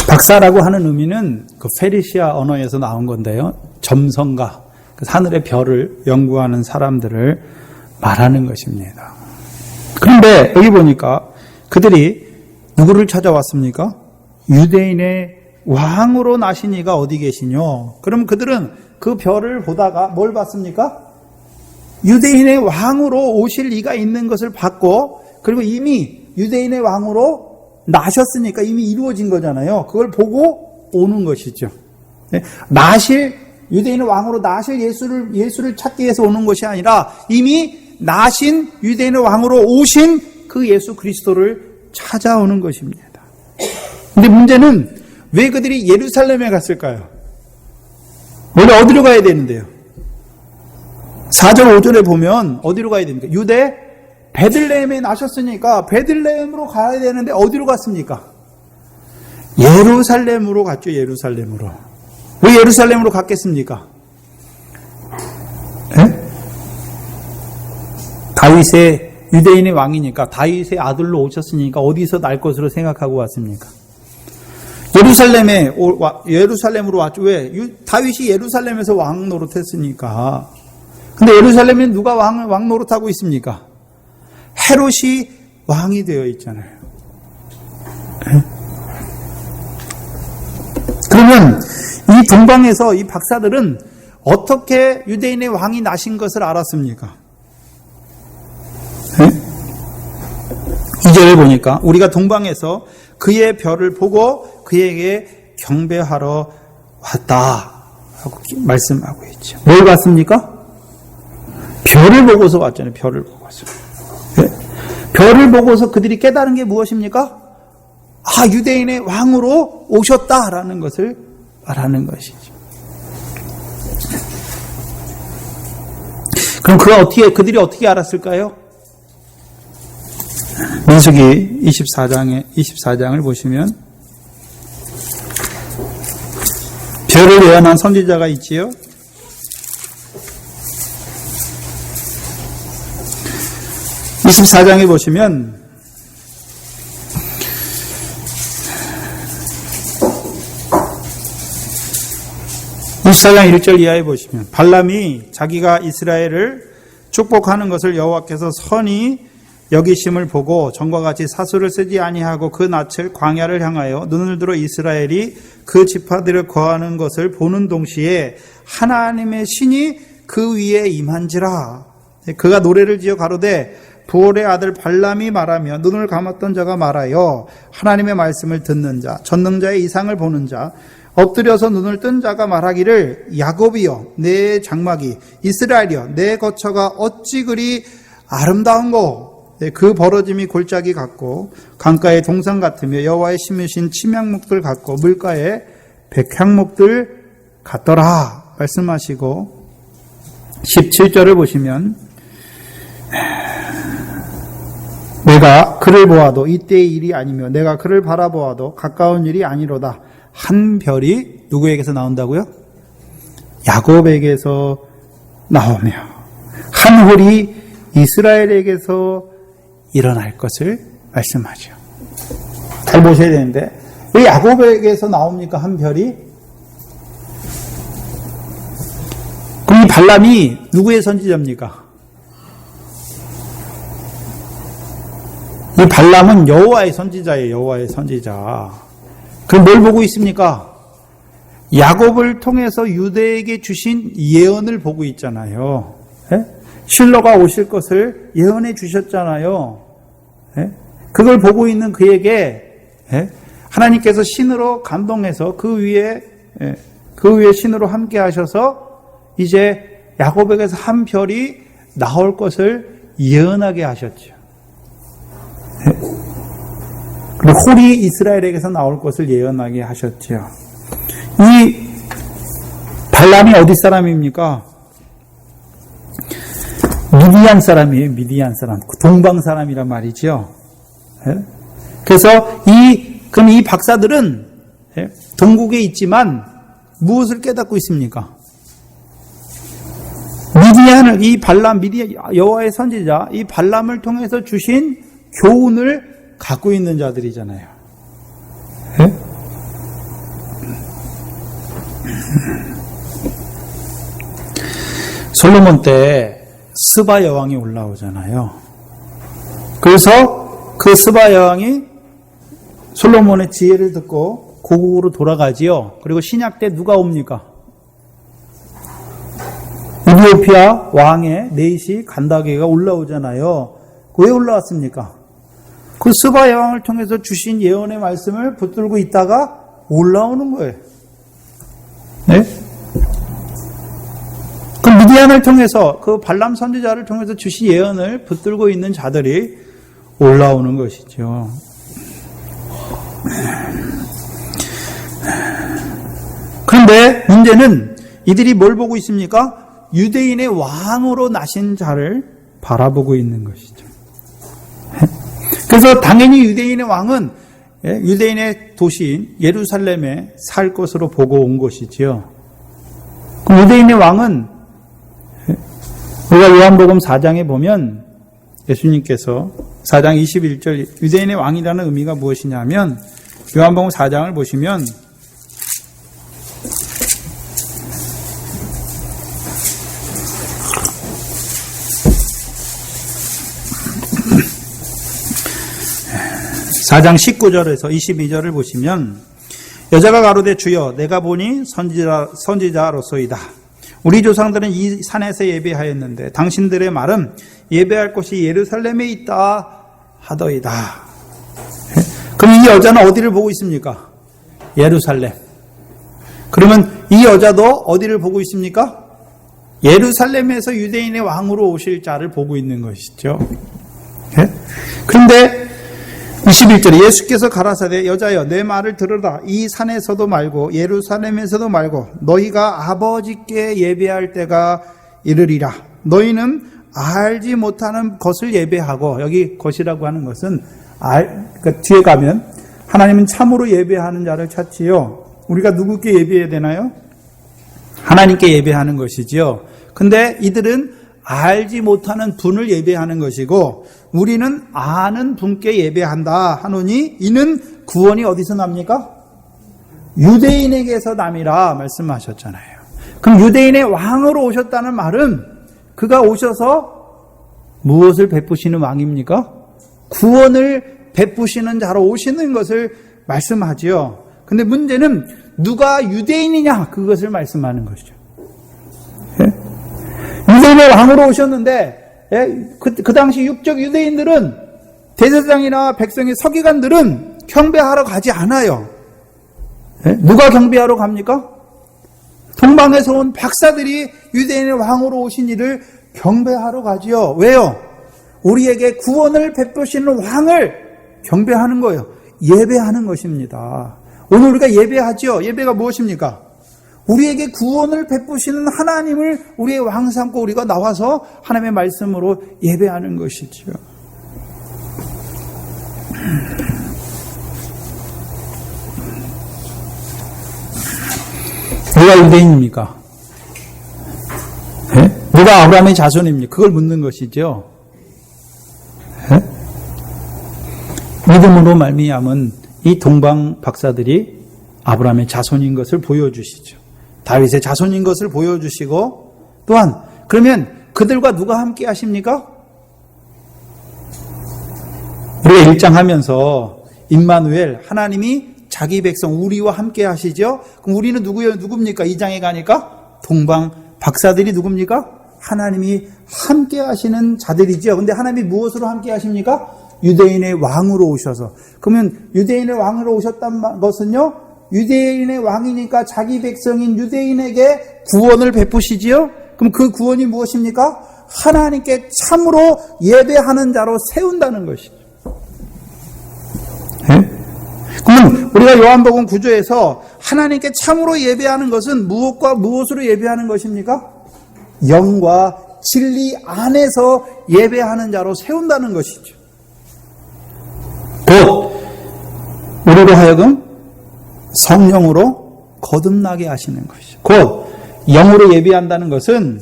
박사라고 하는 의미는 그 페르시아 언어에서 나온 건데요. 점성가, 하늘의 별을 연구하는 사람들을 말하는 것입니다. 그런데 여기 보니까 그들이 누구를 찾아왔습니까? 유대인의 왕으로 나신 이가 어디 계시뇨? 그럼 그들은 그 별을 보다가 뭘 봤습니까? 유대인의 왕으로 오실 이가 있는 것을 봤고, 그리고 이미 유대인의 왕으로 나셨으니까 이미 이루어진 거잖아요. 그걸 보고 오는 것이죠. 유대인의 왕으로 나실 예수를 찾기 위해서 오는 것이 아니라 이미 나신 유대인의 왕으로 오신 그 예수 그리스도를 찾아오는 것입니다. 근데 문제는 왜 그들이 예루살렘에 갔을까요? 원래 어디로 가야 되는데요? 4절 5절에 보면 어디로 가야 됩니까? 유대 베들레헴에 나셨으니까 베들레헴으로 가야 되는데 어디로 갔습니까? 예루살렘으로 갔죠. 예루살렘으로. 왜 예루살렘으로 갔겠습니까? 다윗의 유대인의 왕이니까 다윗의 아들로 오셨으니까 어디서 날 것으로 생각하고 왔습니까? 예루살렘으로 왔죠. 왜? 다윗이 예루살렘에서 왕 노릇했으니까. 근데 예루살렘에 누가 왕 노릇하고 있습니까? 헤롯이 왕이 되어 있잖아요. 그러면 이 동방에서 이 박사들은 어떻게 유대인의 왕이 나신 것을 알았습니까? 2절에 보니까 우리가 동방에서 그의 별을 보고 그에게 경배하러 왔다 하고 말씀하고 있죠. 뭘 봤습니까? 별을 보고서 왔잖아요. 별을 보고서. 별을 보고서 그들이 깨달은 게 무엇입니까? 유대인의 왕으로 오셨다라는 것을 말하는 것이죠. 그럼 그들이 어떻게 알았을까요? 민수기 24장을 보시면 별을 예언한 선지자가 있지요. 24장에 보시면 (24장 1절) 이하에 보시면 발람이 자기가 이스라엘을 축복하는 것을 여호와께서 선히 여기심을 보고 전과 같이 사수를 쓰지 아니하고 그 낯을 광야를 향하여 눈을 들어 이스라엘이 그 지파들을 거하는 것을 보는 동시에 하나님의 신이 그 위에 임한지라. 그가 노래를 지어 가로되 부올의 아들 발람이 말하며 눈을 감았던 자가 말하여 하나님의 말씀을 듣는 자, 전능자의 이상을 보는 자, 엎드려서 눈을 뜬 자가 말하기를 야곱이여 내 장막이, 이스라엘이여 내 거처가 어찌 그리 아름다운고. 그 벌어짐이 골짜기 같고 강가의 동산 같으며 여호와의 심으신 침향목들 같고 물가의 백향목들 같더라 말씀하시고 17절을 보시면 내가 그를 보아도 이때의 일이 아니며 내가 그를 바라보아도 가까운 일이 아니로다. 한 별이 누구에게서 나온다고요? 야곱에게서 나오며 한 홀이 이스라엘에게서 일어날 것을 말씀하죠. 잘 보셔야 되는데 왜 야곱에게서 나옵니까? 한 별이? 그럼 이 발람이 누구의 선지자입니까? 이 발람은 여호와의 선지자예요. 여호와의 선지자. 그럼 뭘 보고 있습니까? 야곱을 통해서 유대에게 주신 예언을 보고 있잖아요. 실로가 오실 것을 예언해 주셨잖아요. 그걸 보고 있는 그에게 하나님께서 신으로 감동해서 그 위에 신으로 함께 하셔서 이제 야곱에게서 한 별이 나올 것을 예언하게 하셨죠. 그리고 홀이 이스라엘에게서 나올 것을 예언하게 하셨죠. 이 발람이 어디 사람입니까? 미디안 사람이에요. 미디안 사람. 동방 사람이란 말이죠. 그래서 그럼 이 박사들은 동국에 있지만 무엇을 깨닫고 있습니까? 미디안을, 이 발람, 여호와의 선지자, 이 발람을 통해서 주신 교훈을 갖고 있는 자들이잖아요. 솔로몬 때 스바 여왕이 올라오잖아요. 그래서 그 스바 여왕이 솔로몬의 지혜를 듣고 고국으로 돌아가지요. 그리고 신약 때 누가 옵니까? 이디오피아 왕의 네이시 간다게가 올라오잖아요. 왜 올라왔습니까? 그 스바 여왕을 통해서 주신 예언의 말씀을 붙들고 있다가 올라오는 거예요. 네? 그 미디안을 통해서, 그 발람 선지자를 통해서 주신 예언을 붙들고 있는 자들이 올라오는 것이죠. 그런데 문제는 이들이 뭘 보고 있습니까? 유대인의 왕으로 나신 자를 바라보고 있는 것이죠. 그래서 당연히 유대인의 왕은 유대인의 도시인 예루살렘에 살 것으로 보고 온 것이지요. 그 유대인의 왕은 우리가 요한복음 4장에 보면 예수님께서 4장 21절 유대인의 왕이라는 의미가 무엇이냐면 요한복음 4장을 보시면 (4장 19절에서 22절을) 보시면 여자가 가로되 주여 내가 보니 선지자로소이다. 우리 조상들은 이 산에서 예배하였는데 당신들의 말은 예배할 곳이 예루살렘에 있다 하더이다. 그럼 이 여자는 어디를 보고 있습니까? 예루살렘. 그러면 이 여자도 어디를 보고 있습니까? 예루살렘에서 유대인의 왕으로 오실 자를 보고 있는 것이죠. 그런데 21절에 예수께서 가라사대 여자여 내 말을 들으라. 이 산에서도 말고 예루살렘에서도 말고 너희가 아버지께 예배할 때가 이르리라. 너희는 알지 못하는 것을 예배하고, 여기 것이라고 하는 것은 그러니까 뒤에 가면 하나님은 참으로 예배하는 자를 찾지요. 우리가 누구께 예배해야 되나요? 하나님께 예배하는 것이지요. 근데 이들은 알지 못하는 분을 예배하는 것이고 우리는 아는 분께 예배한다 하노니 이는 구원이 어디서 납니까? 유대인에게서 남이라 말씀하셨잖아요. 그럼 유대인의 왕으로 오셨다는 말은 그가 오셔서 무엇을 베푸시는 왕입니까? 구원을 베푸시는 자로 오시는 것을 말씀하지요. 근데 문제는 누가 유대인이냐 그것을 말씀하는 것이죠. 유대인의 왕으로 오셨는데 그 당시 육적 유대인들은 대제사장이나 백성의 서기관들은 경배하러 가지 않아요. 누가 경배하러 갑니까? 동방에서 온 박사들이 유대인의 왕으로 오신 이를 경배하러 가지요. 왜요? 우리에게 구원을 베푸시는 왕을 경배하는 거예요. 예배하는 것입니다. 오늘 우리가 예배하지요. 예배가 무엇입니까? 우리에게 구원을 베푸시는 하나님을 우리의 왕 삼고 우리가 나와서 하나님의 말씀으로 예배하는 것이죠. 누가 유대인입니까? 누가 아브라함의 자손입니까? 그걸 묻는 것이죠. 믿음으로 말미암은 이 동방 박사들이 아브라함의 자손인 것을 보여주시죠. 다윗의 자손인 것을 보여주시고 또한 그러면 그들과 누가 함께 하십니까? 우리가 일장하면서 임마누엘 하나님이 자기 백성 우리와 함께 하시죠. 그럼 우리는 누굽니까? 2장에 가니까 동방 박사들이 누굽니까? 하나님이 함께 하시는 자들이죠. 근데 하나님이 무엇으로 함께 하십니까? 유대인의 왕으로 오셔서. 그러면 유대인의 왕으로 오셨단 것은요, 유대인의 왕이니까 자기 백성인 유대인에게 구원을 베푸시지요? 그럼 그 구원이 무엇입니까? 하나님께 참으로 예배하는 자로 세운다는 것이죠. 네? 그러면 우리가 요한복음 9조에서 하나님께 참으로 예배하는 것은 무엇과 무엇으로 예배하는 것입니까? 영과 진리 안에서 예배하는 자로 세운다는 것이죠. 곧 우리로 하여금 성령으로 거듭나게 하시는 것이죠. 곧 영으로 예배한다는 것은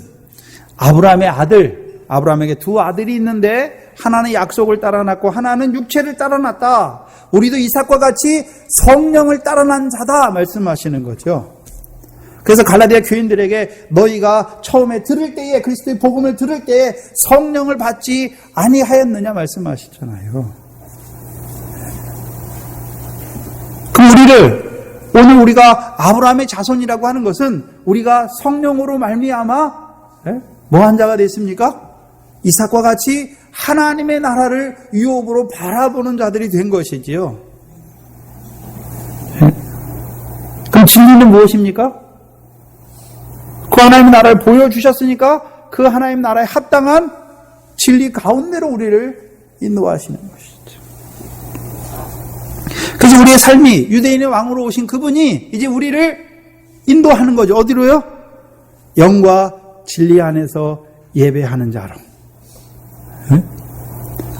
아브라함의 아들, 아브라함에게 두 아들이 있는데 하나는 약속을 따라 낳고 하나는 육체를 따라 낳았다. 우리도 이삭과 같이 성령을 따라 낳은 자다 말씀하시는 거죠. 그래서 갈라디아 교인들에게 너희가 처음에 들을 때에 그리스도의 복음을 들을 때에 성령을 받지 아니하였느냐 말씀하시잖아요. 그럼 오늘 우리가 아브라함의 자손이라고 하는 것은 우리가 성령으로 말미암아 뭐한 자가 됐습니까? 이삭과 같이 하나님의 나라를 유업으로 바라보는 자들이 된 것이지요. 그럼 진리는 무엇입니까? 그 하나님의 나라를 보여주셨으니까 그 하나님 나라에 합당한 진리 가운데로 우리를 인도하시는 것이죠. 그래서 우리의 삶이 유대인의 왕으로 오신 그분이 이제 우리를 인도하는 거죠. 어디로요? 영과 진리 안에서 예배하는 자로.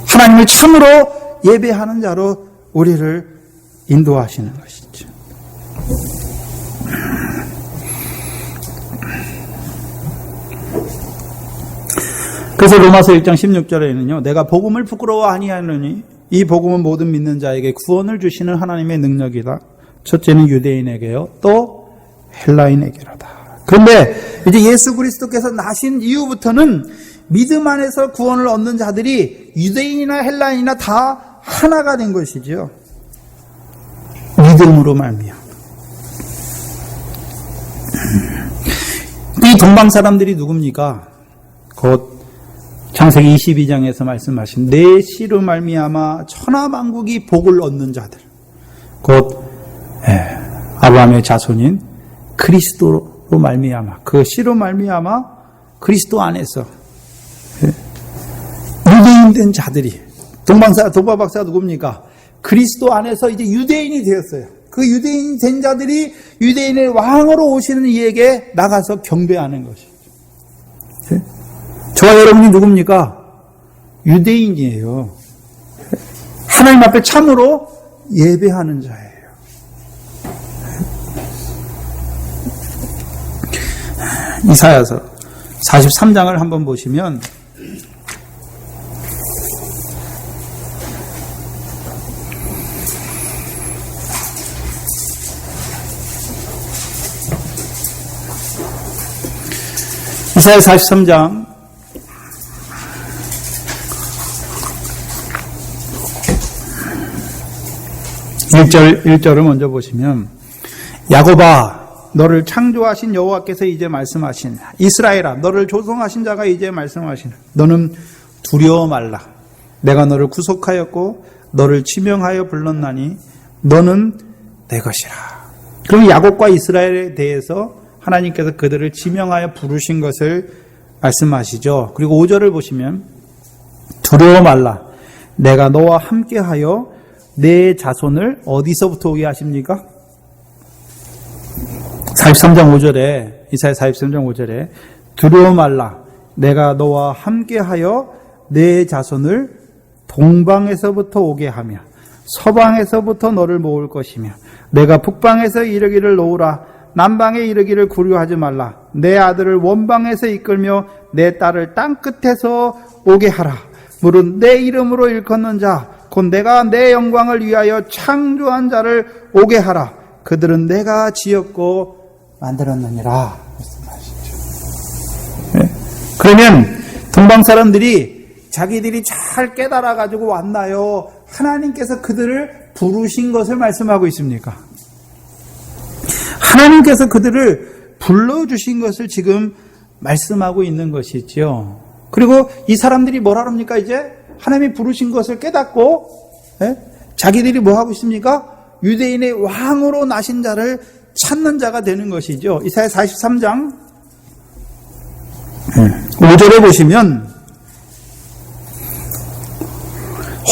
하나님을 참으로 예배하는 자로 우리를 인도하시는 것이죠. 그래서 로마서 1장 16절에는요. 내가 복음을 부끄러워 아니하노니 이 복음은 모든 믿는 자에게 구원을 주시는 하나님의 능력이다. 첫째는 유대인에게요. 또 헬라인에게로다. 그런데 이제 예수 그리스도께서 나신 이후부터는 믿음 안에서 구원을 얻는 자들이 유대인이나 헬라인이나 다 하나가 된 것이죠. 믿음으로 말미암아. 이 동방 사람들이 누굽니까? 곧 창세기 22장에서 말씀하신 내 씨로 말미암아 천하만국이 복을 얻는 자들. 곧 아브라함의 자손인 그리스도로 말미암아 그 씨로 말미암아 그리스도 안에서 유대인 된 자들이 동방박사가 누굽니까? 그리스도 안에서 이제 유대인이 되었어요. 그 유대인 된 자들이 유대인의 왕으로 오시는 이에게 나가서 경배하는 것이죠. 저와 여러분이 누굽니까? 유대인이에요. 하나님 앞에 참으로 예배하는 자예요. 이사야서 43장을 한번 보시면 이사야 43장 1절을 먼저 보시면 야곱아 너를 창조하신 여호와께서 이제 말씀하신 이스라엘아 너를 조성하신 자가 이제 말씀하시는 너는 두려워 말라 내가 너를 구속하였고 너를 지명하여 불렀나니 너는 내 것이라. 그럼 야곱과 이스라엘에 대해서 하나님께서 그들을 지명하여 부르신 것을 말씀하시죠. 그리고 5절을 보시면 두려워 말라 내가 너와 함께하여 내 자손을 어디서부터 오게 하십니까? 43장 5절에 이사야 43장 5절에 두려워 말라 내가 너와 함께하여 내 자손을 동방에서부터 오게 하며 서방에서부터 너를 모을 것이며 내가 북방에서 이르기를 놓으라 남방에 이르기를 구려하지 말라 내 아들을 원방에서 이끌며 내 딸을 땅끝에서 오게 하라 무릇 내 이름으로 일컫는 자 곧 내가 내 영광을 위하여 창조한 자를 오게 하라 그들은 내가 지었고 만들었느니라 말씀하시죠. 네? 그러면 동방 사람들이 자기들이 잘 깨달아 가지고 왔나요? 하나님께서 그들을 부르신 것을 말씀하고 있습니까? 하나님께서 그들을 불러주신 것을 지금 말씀하고 있는 것이죠. 그리고 이 사람들이 뭐라 합니까? 이제 하나님이 부르신 것을 깨닫고 자기들이 뭐 하고 있습니까? 유대인의 왕으로 나신 자를 찾는 자가 되는 것이죠. 이사야 43장 5절에 보시면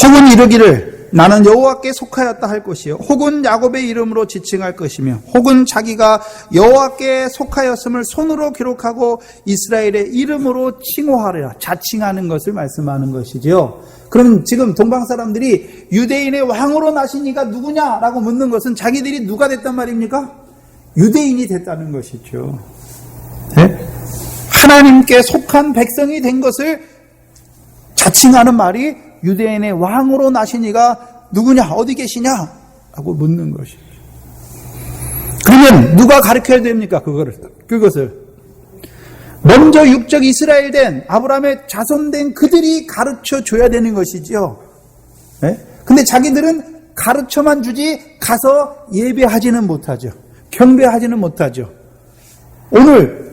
혹은 이르기를 나는 여호와께 속하였다 할 것이요 혹은 야곱의 이름으로 지칭할 것이며 혹은 자기가 여호와께 속하였음을 손으로 기록하고 이스라엘의 이름으로 칭호하리라. 자칭하는 것을 말씀하는 것이죠. 그럼 지금 동방 사람들이 유대인의 왕으로 나신 이가 누구냐라고 묻는 것은 자기들이 누가 됐단 말입니까? 유대인이 됐다는 것이죠. 네? 하나님께 속한 백성이 된 것을 자칭하는 말이 유대인의 왕으로 나신 이가 누구냐, 어디 계시냐? 라고 묻는 것이죠. 그러면 누가 가르쳐야 됩니까? 그것을. 먼저 육적 이스라엘 된 아브라함의 자손된 그들이 가르쳐 줘야 되는 것이지요. 네? 근데 자기들은 가르쳐만 주지 가서 예배하지는 못하죠. 경배하지는 못하죠. 오늘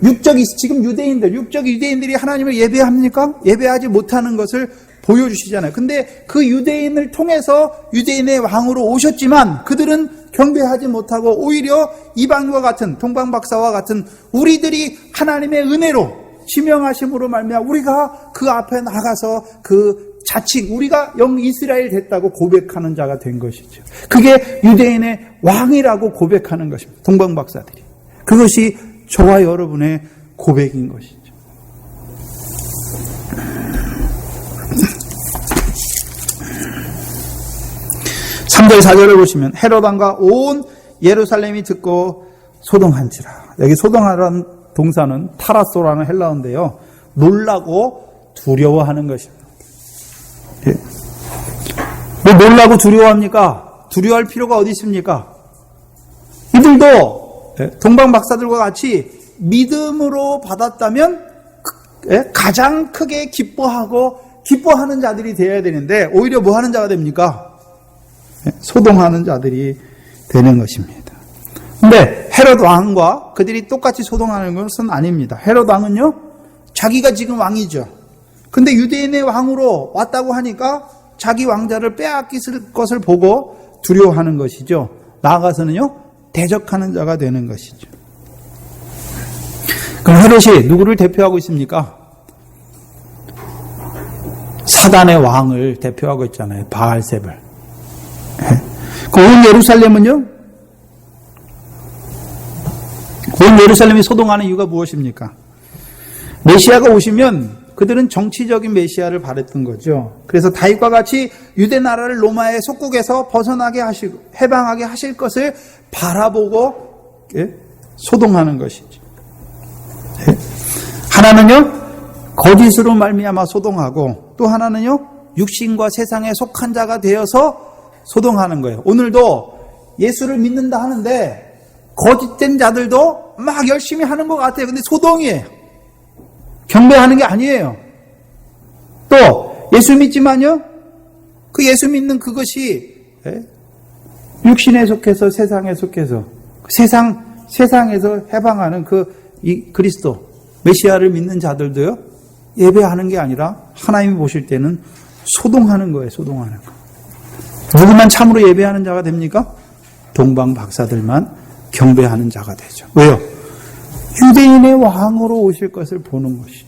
지금 육적 유대인들이 하나님을 예배합니까? 예배하지 못하는 것을 보여주시잖아요. 근데 그 유대인을 통해서 유대인의 왕으로 오셨지만 그들은 경배하지 못하고 오히려 이방과 같은 동방박사와 같은 우리들이 하나님의 은혜로 지명하심으로 말미암아 우리가 그 앞에 나가서 그 자칭 우리가 영 이스라엘 됐다고 고백하는 자가 된 것이죠. 그게 유대인의 왕이라고 고백하는 것입니다. 동방박사들이. 그것이 저와 여러분의 고백인 것이죠. 3절 4절을 보시면 헤롯 왕과 온 예루살렘이 듣고 소동한지라. 여기 소동하라는 동사는 타라소라는 헬라어인데요. 놀라고 두려워하는 것입니다. 왜 놀라고 두려워합니까? 두려워할 필요가 어디 있습니까? 이들도 동방 박사들과 같이 믿음으로 받았다면 가장 크게 기뻐하는 자들이 되어야 되는데 오히려 뭐 하는 자가 됩니까? 소동하는 자들이 되는 것입니다. 근데 헤롯 왕과 그들이 똑같이 소동하는 것은 아닙니다. 헤롯 왕은요, 자기가 지금 왕이죠. 근데 유대인의 왕으로 왔다고 하니까 자기 왕자를 빼앗길 것을 보고 두려워하는 것이죠. 나아가서는요, 대적하는 자가 되는 것이죠. 그럼 헤롯이 누구를 대표하고 있습니까? 사단의 왕을 대표하고 있잖아요. 바알세불. 그 온 예루살렘은요? 온 예루살렘이 소동하는 이유가 무엇입니까? 메시아가 오시면 그들은 정치적인 메시아를 바랬던 거죠. 그래서 다윗과 같이 유대 나라를 로마의 속국에서 벗어나게 하시고 해방하게 하실 것을 바라보고 소동하는 것이죠. 하나는요, 거짓으로 말미암아 소동하고 또 하나는요, 육신과 세상에 속한 자가 되어서 소동하는 거예요. 오늘도 예수를 믿는다 하는데 거짓된 자들도 막 열심히 하는 것 같아요. 근데 소동이에요. 경배하는 게 아니에요. 또 예수 믿지만요, 그 예수 믿는 그것이 육신에 속해서 세상에 속해서 세상에서 해방하는 이 그리스도 메시아를 믿는 자들도요, 예배하는 게 아니라 하나님이 보실 때는 소동하는 거예요. 소동하는 거. 누구만 참으로 예배하는 자가 됩니까? 동방 박사들만 경배하는 자가 되죠. 왜요? 유대인의 왕으로 오실 것을 보는 것이죠.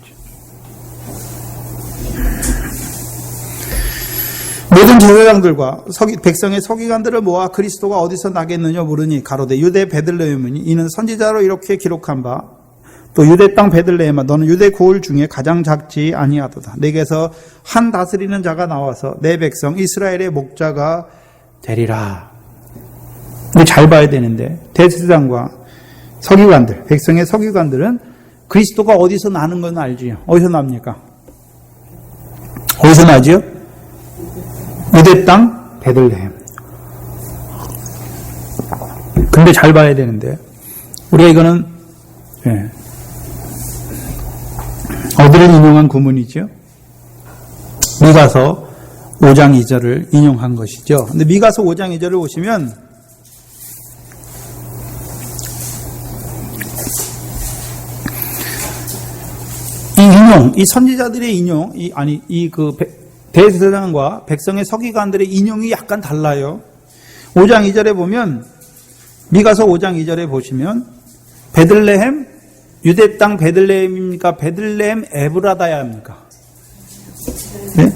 모든 제사장들과 백성의 서기관들을 모아 그리스도가 어디서 나겠느냐 물으니 가로되 유대 베들레헴이니 이는 선지자로 이렇게 기록한 바 또 유대 땅 베들레헴아 너는 유대 고을 중에 가장 작지 아니하도다. 내게서 한 다스리는 자가 나와서 내 백성 이스라엘의 목자가 되리라. 근데 잘 봐야 되는데 대제사장과 서기관들, 백성의 서기관들은 그리스도가 어디서 나는 건 알지요. 어디서 납니까? 어디서 나지요? 유대 땅 베들레헴. 근데 잘 봐야 되는데 우리가 이거는 어디를 인용한 구문이죠? 미가서 5장 2절을 인용한 것이죠. 근데 미가서 5장 2절을 보시면 이 선지자들의 인용, 대제사장과 백성의 서기관들의 인용이 약간 달라요. 5장 2절에 보면, 미가서 5장 2절에 보시면 베들레헴, 유대 땅 베들레헴입니까? 베들레헴 에브라다야입니까? 네?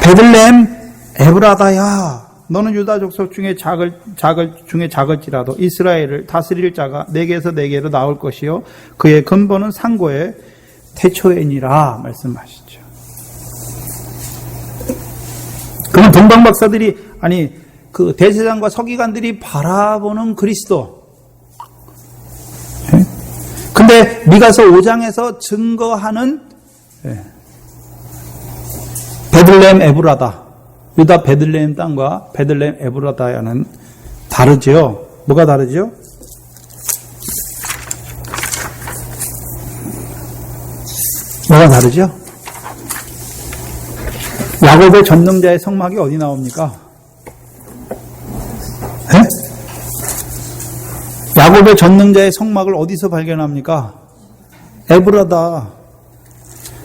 베들레헴 에브라다야, 너는 유다 족속 중에 작을지라도 이스라엘을 다스릴 자가 내게서 내게로 나올 것이요 그의 근본은 상고의 태초에니라 말씀하시죠. 그럼 동방박사들이, 아니 그 대제사장과 서기관들이 바라보는 그리스도. 근데 미가서 5장에서 증거하는 베들레헴 에브라다, 유다 베들레헴 땅과 베들레헴 에브라다야는 다르죠. 뭐가 다르죠? 뭐가 다르죠? 야곱의 전능자의 성막이 어디 나옵니까? 네? 야곱의 전능자의 성막을 어디서 발견합니까? 에브라다.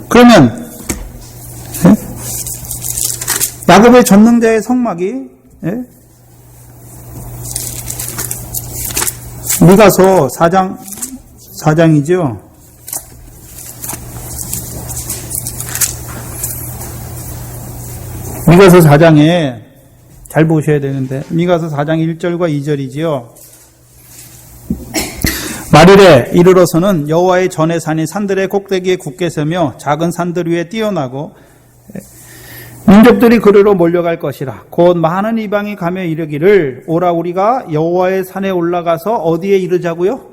그러면 야곱의 전능자의 성막이 미가서 4장이죠. 미가서 4장에 잘 보셔야 되는데, 미가서 4장 1절과 2절이지요. 말일에 이르러서는 여호와의 전의 산이 산들의 꼭대기에 굳게 서며 작은 산들 위에 뛰어나고 민족들이 그리로 몰려갈 것이라. 곧 많은 이방이 가며 이르기를 오라 우리가 여호와의 산에 올라가서 어디에 이르자고요?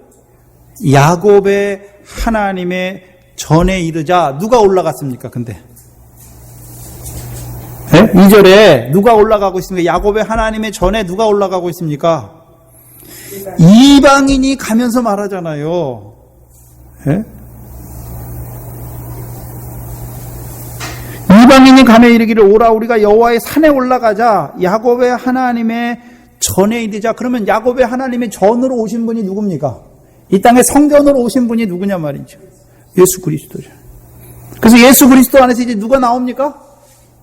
야곱의 하나님의 전에 이르자. 누가 올라갔습니까? 근데 2절에 누가 올라가고 있습니까? 야곱의 하나님의 전에 누가 올라가고 있습니까? 이방인이 가면서 말하잖아요. 이방인이 가며 이르기를 오라 우리가 여호와의 산에 올라가자. 야곱의 하나님의 전에 이르자. 그러면 야곱의 하나님의 전으로 오신 분이 누굽니까? 이 땅에 성전으로 오신 분이 누구냐 말이죠. 예수 그리스도죠. 그래서 예수 그리스도 안에서 이제 누가 나옵니까?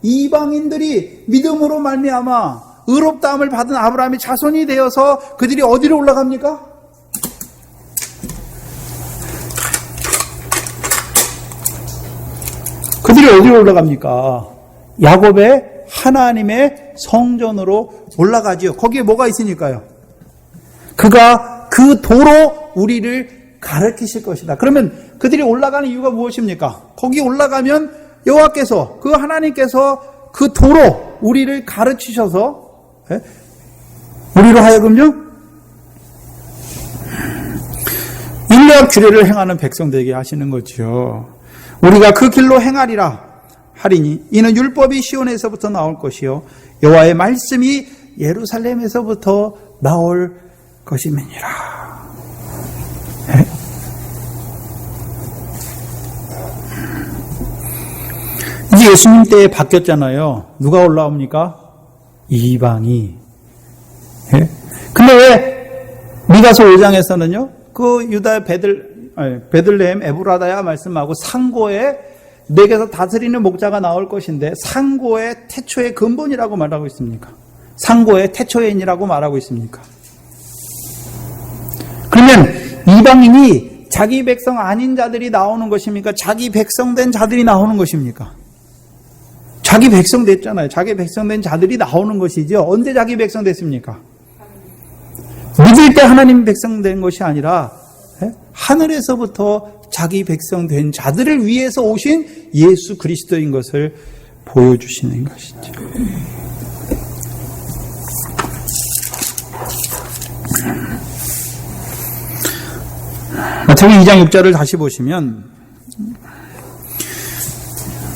이방인들이 믿음으로 말미암아 의롭다함을 받은 아브라함의 자손이 되어서 그들이 어디로 올라갑니까? 그들이 어디로 올라갑니까? 야곱의 하나님의 성전으로 올라가지요. 거기에 뭐가 있으니까요? 그가 그 도로 우리를 가르치실 것이다. 그러면 그들이 올라가는 이유가 무엇입니까? 거기 올라가면 여호와께서, 그 하나님께서 그 도로 우리를 가르치셔서 우리로 하여금요 인내와 규례를 행하는 백성 되게 하시는 거죠. 우리가 그 길로 행하리라 하리니 이는 율법이 시온에서부터 나올 것이요 여호와의 말씀이 예루살렘에서부터 나올 것임이니라. 이제 예수님 때에 바뀌었잖아요. 누가 올라옵니까? 이방이. 근데 왜 미가서 5장에서는요 그 유다 베들레헴 에브라다야 말씀하고 상고에 내게서 다스리는 목자가 나올 것인데 상고의 태초의 근본이라고 말하고 있습니까? 상고의 태초인이라고 말하고 있습니까? 그러면 이방인이 자기 백성 아닌 자들이 나오는 것입니까? 자기 백성된 자들이 나오는 것입니까? 자기 백성 됐잖아요. 자기 백성된 자들이 나오는 것이죠. 언제 자기 백성 됐습니까? 믿을 때 하나님 백성 된 것이 아니라 하늘에서부터 자기 백성 된 자들을 위해서 오신 예수 그리스도인 것을 보여주시는 것이죠. 마태복음 2장 6절을 다시 보시면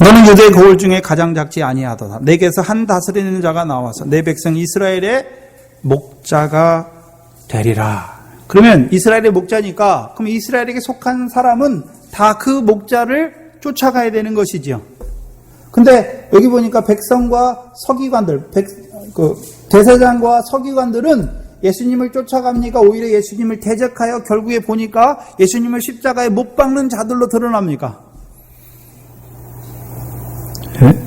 너는 유대의 거울 중에 가장 작지 아니하도다. 내게서 한 다스리는 자가 나와서 내 백성 이스라엘의 목자가 되리라. 그러면 이스라엘의 목자니까 그럼 이스라엘에게 속한 사람은 다 그 목자를 쫓아가야 되는 것이지요. 근데 여기 보니까 백성과 서기관들, 대제사장과 서기관들은 예수님을 쫓아갑니까? 오히려 예수님을 대적하여 결국에 보니까 예수님을 십자가에 못 박는 자들로 드러납니까? 네?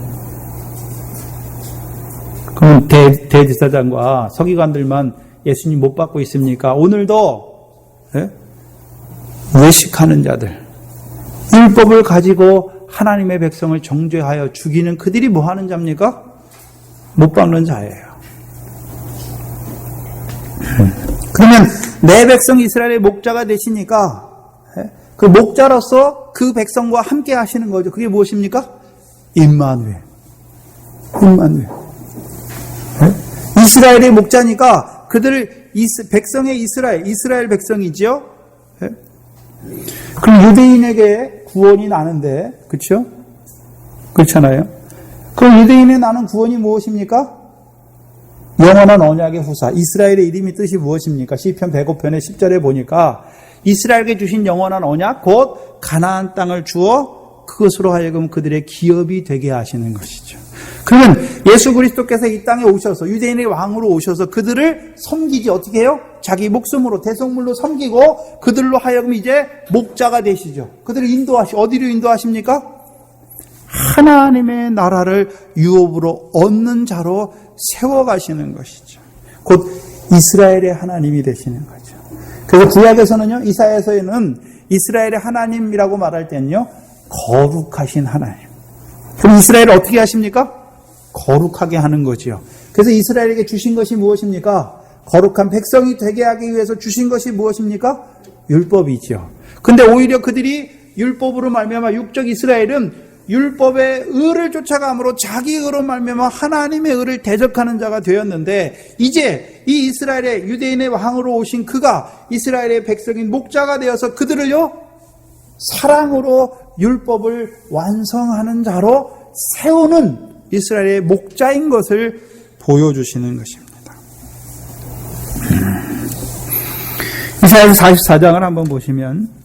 그럼 대제사장과 서기관들만 예수님 못 받고 있습니까? 오늘도 네? 외식하는 자들, 율법을 가지고 하나님의 백성을 정죄하여 죽이는 그들이 뭐 하는 자입니까? 못 받는 자예요. 그러면 내 백성 이스라엘의 목자가 되시니까 그 목자로서 그 백성과 함께 하시는 거죠. 그게 무엇입니까? 임마누엘. 이스라엘의 목자니까 그들을 백성의 이스라엘 백성이지요. 그럼 유대인에게 구원이 나는데, 그렇죠? 그렇잖아요. 그럼 유대인에 나는 구원이 무엇입니까? 영원한 언약의 후사. 이스라엘의 이름이 뜻이 무엇입니까? 시편 105편의 10절에 보니까 이스라엘에게 주신 영원한 언약, 곧 가나안 땅을 주어 그것으로 하여금 그들의 기업이 되게 하시는 것이죠. 그러면 예수 그리스도께서 이 땅에 오셔서 유대인의 왕으로 오셔서 그들을 섬기지 어떻게 해요? 자기 목숨으로 대속물로 섬기고 그들로 하여금 이제 목자가 되시죠. 그들을 어디로 인도하십니까? 하나님의 나라를 유업으로 얻는 자로 세워가시는 것이죠. 곧 이스라엘의 하나님이 되시는 거죠. 그래서 구약에서는요, 이사야서에는 이스라엘의 하나님이라고 말할 때는요, 거룩하신 하나님. 그럼 이스라엘을 어떻게 하십니까? 거룩하게 하는 거지요. 그래서 이스라엘에게 주신 것이 무엇입니까? 거룩한 백성이 되게 하기 위해서 주신 것이 무엇입니까? 율법이지요. 근데 오히려 그들이 율법으로 말미암아 육적 이스라엘은 율법의 의를 쫓아감으로 자기 의로 말미암아 하나님의 의를 대적하는 자가 되었는데, 이제 이 이스라엘의 유대인의 왕으로 오신 그가 이스라엘의 백성인 목자가 되어서 그들을요 사랑으로 율법을 완성하는 자로 세우는 이스라엘의 목자인 것을 보여주시는 것입니다. 이사야서 44장을 한번 보시면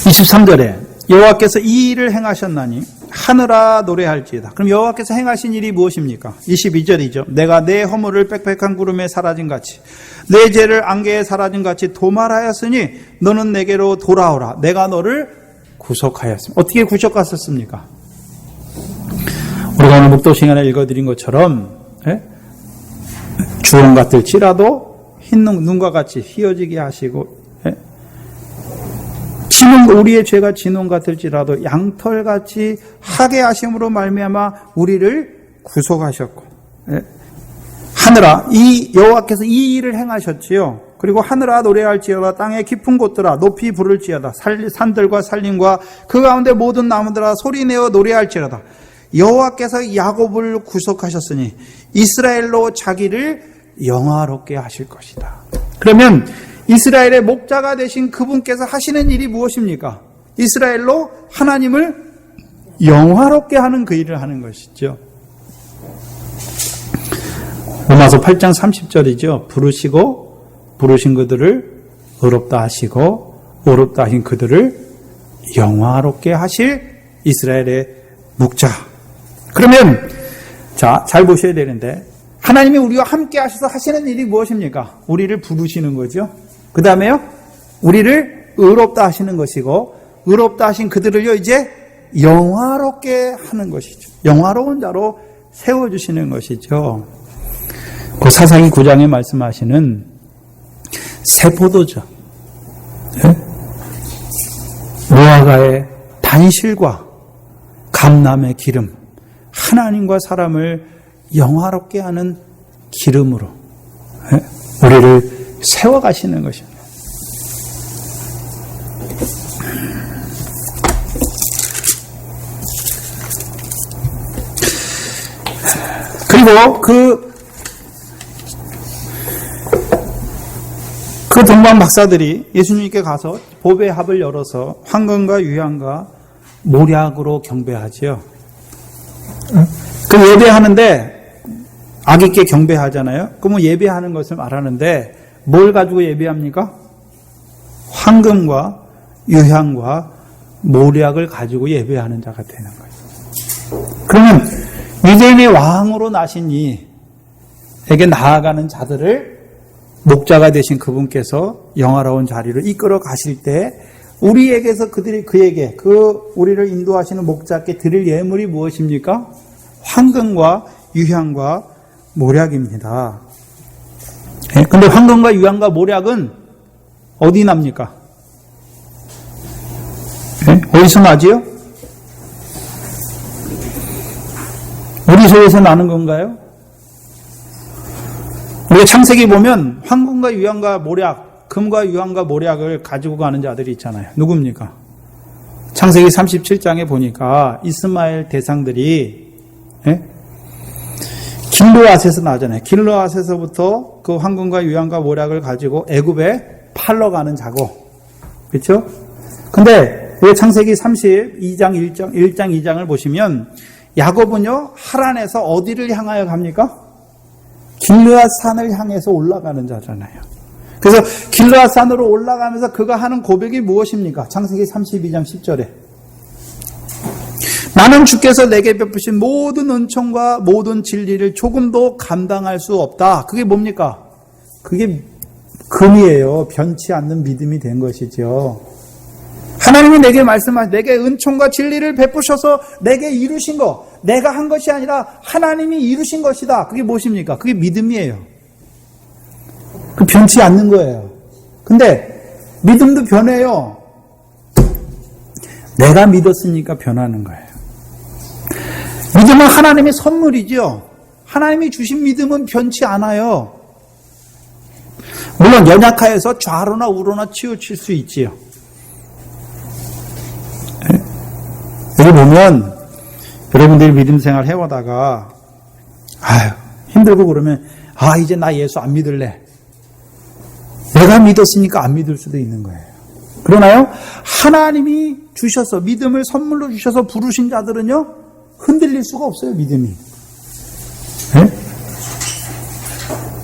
(23절에) 여호와께서 이 일을 행하셨나니 하늘아 노래할지어다. 그럼 여호와께서 행하신 일이 무엇입니까? 22절이죠. 내가 내 허물을 빽빽한 구름에 사라진 같이 내 죄를 안개에 사라진 같이 도말하였으니 너는 내게로 돌아오라. 내가 너를 구속하였습니다. 어떻게 구속하셨습니까? 우리가 오늘 목도 시간에 읽어드린 것처럼 주홍 같을지라도 흰 눈과 같이 휘어지게 하시고, 우리의 죄가 진홍 같을지라도 양털같이 하게 하심으로 말미암아 우리를 구속하셨고, 하늘아 이 여호와께서 이 일을 행하셨지요. 그리고 하늘아 노래할지어다. 땅의 깊은 곳들아 높이 부를지어다. 산들과 산림과 그 가운데 모든 나무들아 소리내어 노래할지어다. 여호와께서 야곱을 구속하셨으니 이스라엘로 자기를 영화롭게 하실 것이다. 그러면 이스라엘의 목자가 되신 그분께서 하시는 일이 무엇입니까? 이스라엘로 하나님을 영화롭게 하는 그 일을 하는 것이죠. 로마서 8장 30절이죠. 부르신 그들을 의롭다 하시고 의롭다 하신 그들을 영화롭게 하실 이스라엘의 목자. 그러면 잘 보셔야 되는데, 하나님이 우리와 함께 하셔서 하시는 일이 무엇입니까? 우리를 부르시는 거죠. 그 다음에요, 우리를 의롭다 하시는 것이고, 의롭다 하신 그들을요 이제 영화롭게 하는 것이죠. 영화로운 자로 세워주시는 것이죠. 그 사사기 9장에 말씀하시는 새 포도주, 무화과의 단실과 감람의 기름, 하나님과 사람을 영화롭게 하는 기름으로 우리를 세워가시는 것입니다. 그리고 그 동방 박사들이 예수님께 가서 보배 합을 열어서 황금과 유향과 모략으로 경배하지요. 그 예배하는데 악있게 경배하잖아요. 그러면 예배하는 것을 말하는데 뭘 가지고 예배합니까? 황금과 유향과 모략을 가지고 예배하는 자가 되는 거예요. 그러면 미디안의 왕으로 나신 이에게 나아가는 자들을 목자가 되신 그분께서 영화로운 자리로 이끌어 가실 때 우리에게서 그에게 우리를 인도하시는 목자께 드릴 예물이 무엇입니까? 황금과 유향과 모략입니다. 근데 황금과 유향과 모략은 어디 납니까? 어디서 나지요? 우리 소에서 나는 건가요? 우리가 창세기 보면 황금과 유향과 모략, 금과 유향과 모략을 가지고 가는 자들이 있잖아요. 누굽니까? 창세기 37장에 보니까 이스마엘 대상들이 길르앗에서 나잖아요. 길르앗에서부터 그 황금과 유향과 모략을 가지고 애굽에 팔러 가는 작업. 그렇죠? 근데 왜 창세기 32장 1장 2장을 보시면 야곱은요 하란에서 어디를 향하여 갑니까? 길르앗 산을 향해서 올라가는 자잖아요. 그래서 길르앗 산으로 올라가면서 그가 하는 고백이 무엇입니까? 창세기 32장 10절에 나는 주께서 내게 베푸신 모든 은총과 모든 진리를 조금도 감당할 수 없다. 그게 뭡니까? 그게 금이에요. 변치 않는 믿음이 된 것이죠. 하나님이 내게 내게 은총과 진리를 베푸셔서 내게 이루신 거, 내가 한 것이 아니라 하나님이 이루신 것이다. 그게 무엇입니까? 그게 믿음이에요. 그 변치 않는 거예요. 근데 믿음도 변해요. 내가 믿었으니까 변하는 거예요. 믿음은 하나님의 선물이죠. 하나님이 주신 믿음은 변치 않아요. 물론 연약하여서 좌로나 우로나 치우칠 수 있지요. 여기 보면 여러분들이 믿음 생활 해오다가 힘들고 그러면 이제 나 예수 안 믿을래. 내가 믿었으니까 안 믿을 수도 있는 거예요. 그러나요? 하나님이 주셔서 믿음을 선물로 주셔서 부르신 자들은요 흔들릴 수가 없어요. 믿음이.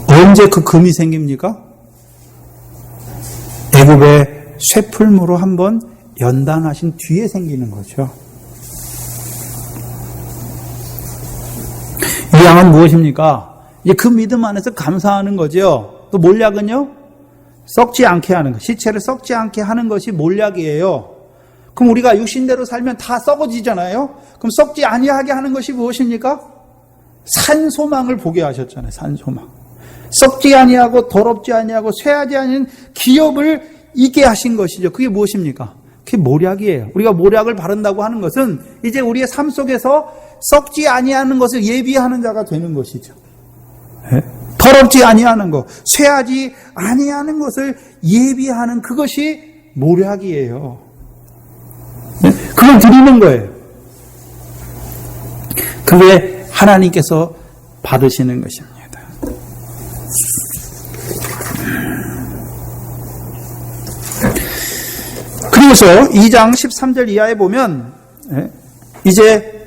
언제 그 금이 생깁니까? 애굽의 쇠풀무로 한번 연단하신 뒤에 생기는 거죠. 유향은 무엇입니까? 이제 그 믿음 안에서 감사하는 거죠. 또 몰약은요? 썩지 않게 하는 것. 시체를 썩지 않게 하는 것이 몰약이에요. 그럼 우리가 육신대로 살면 다 썩어지잖아요. 그럼 썩지 아니하게 하는 것이 무엇입니까? 산소망을 보게 하셨잖아요. 산소망. 썩지 아니하고 더럽지 아니하고 쇠하지 않은 기업을 있게 하신 것이죠. 그게 무엇입니까? 그게 모략이에요. 우리가 모략을 바른다고 하는 것은 이제 우리의 삶 속에서 썩지 아니하는 것을 예비하는 자가 되는 것이죠. 더럽지 아니하는 것, 쇠하지 아니하는 것을 예비하는 그것이 모략이에요. 그걸 드리는 거예요. 그게 하나님께서 받으시는 것입니다. 그래서 2장 13절 이하에 보면 이제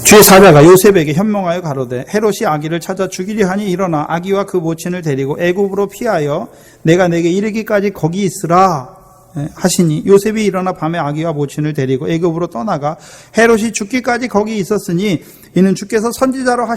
주의 사자가 요셉에게 현몽하여 가로되 헤롯이 아기를 찾아 죽이려 하니 일어나 아기와 그 모친을 데리고 애굽으로 피하여 내가 내게 이르기까지 거기 있으라 하시니 요셉이 일어나 밤에 아기와 모친을 데리고 애굽으로 떠나가 헤롯이 죽기까지 거기 있었으니 이는 주께서 선지자로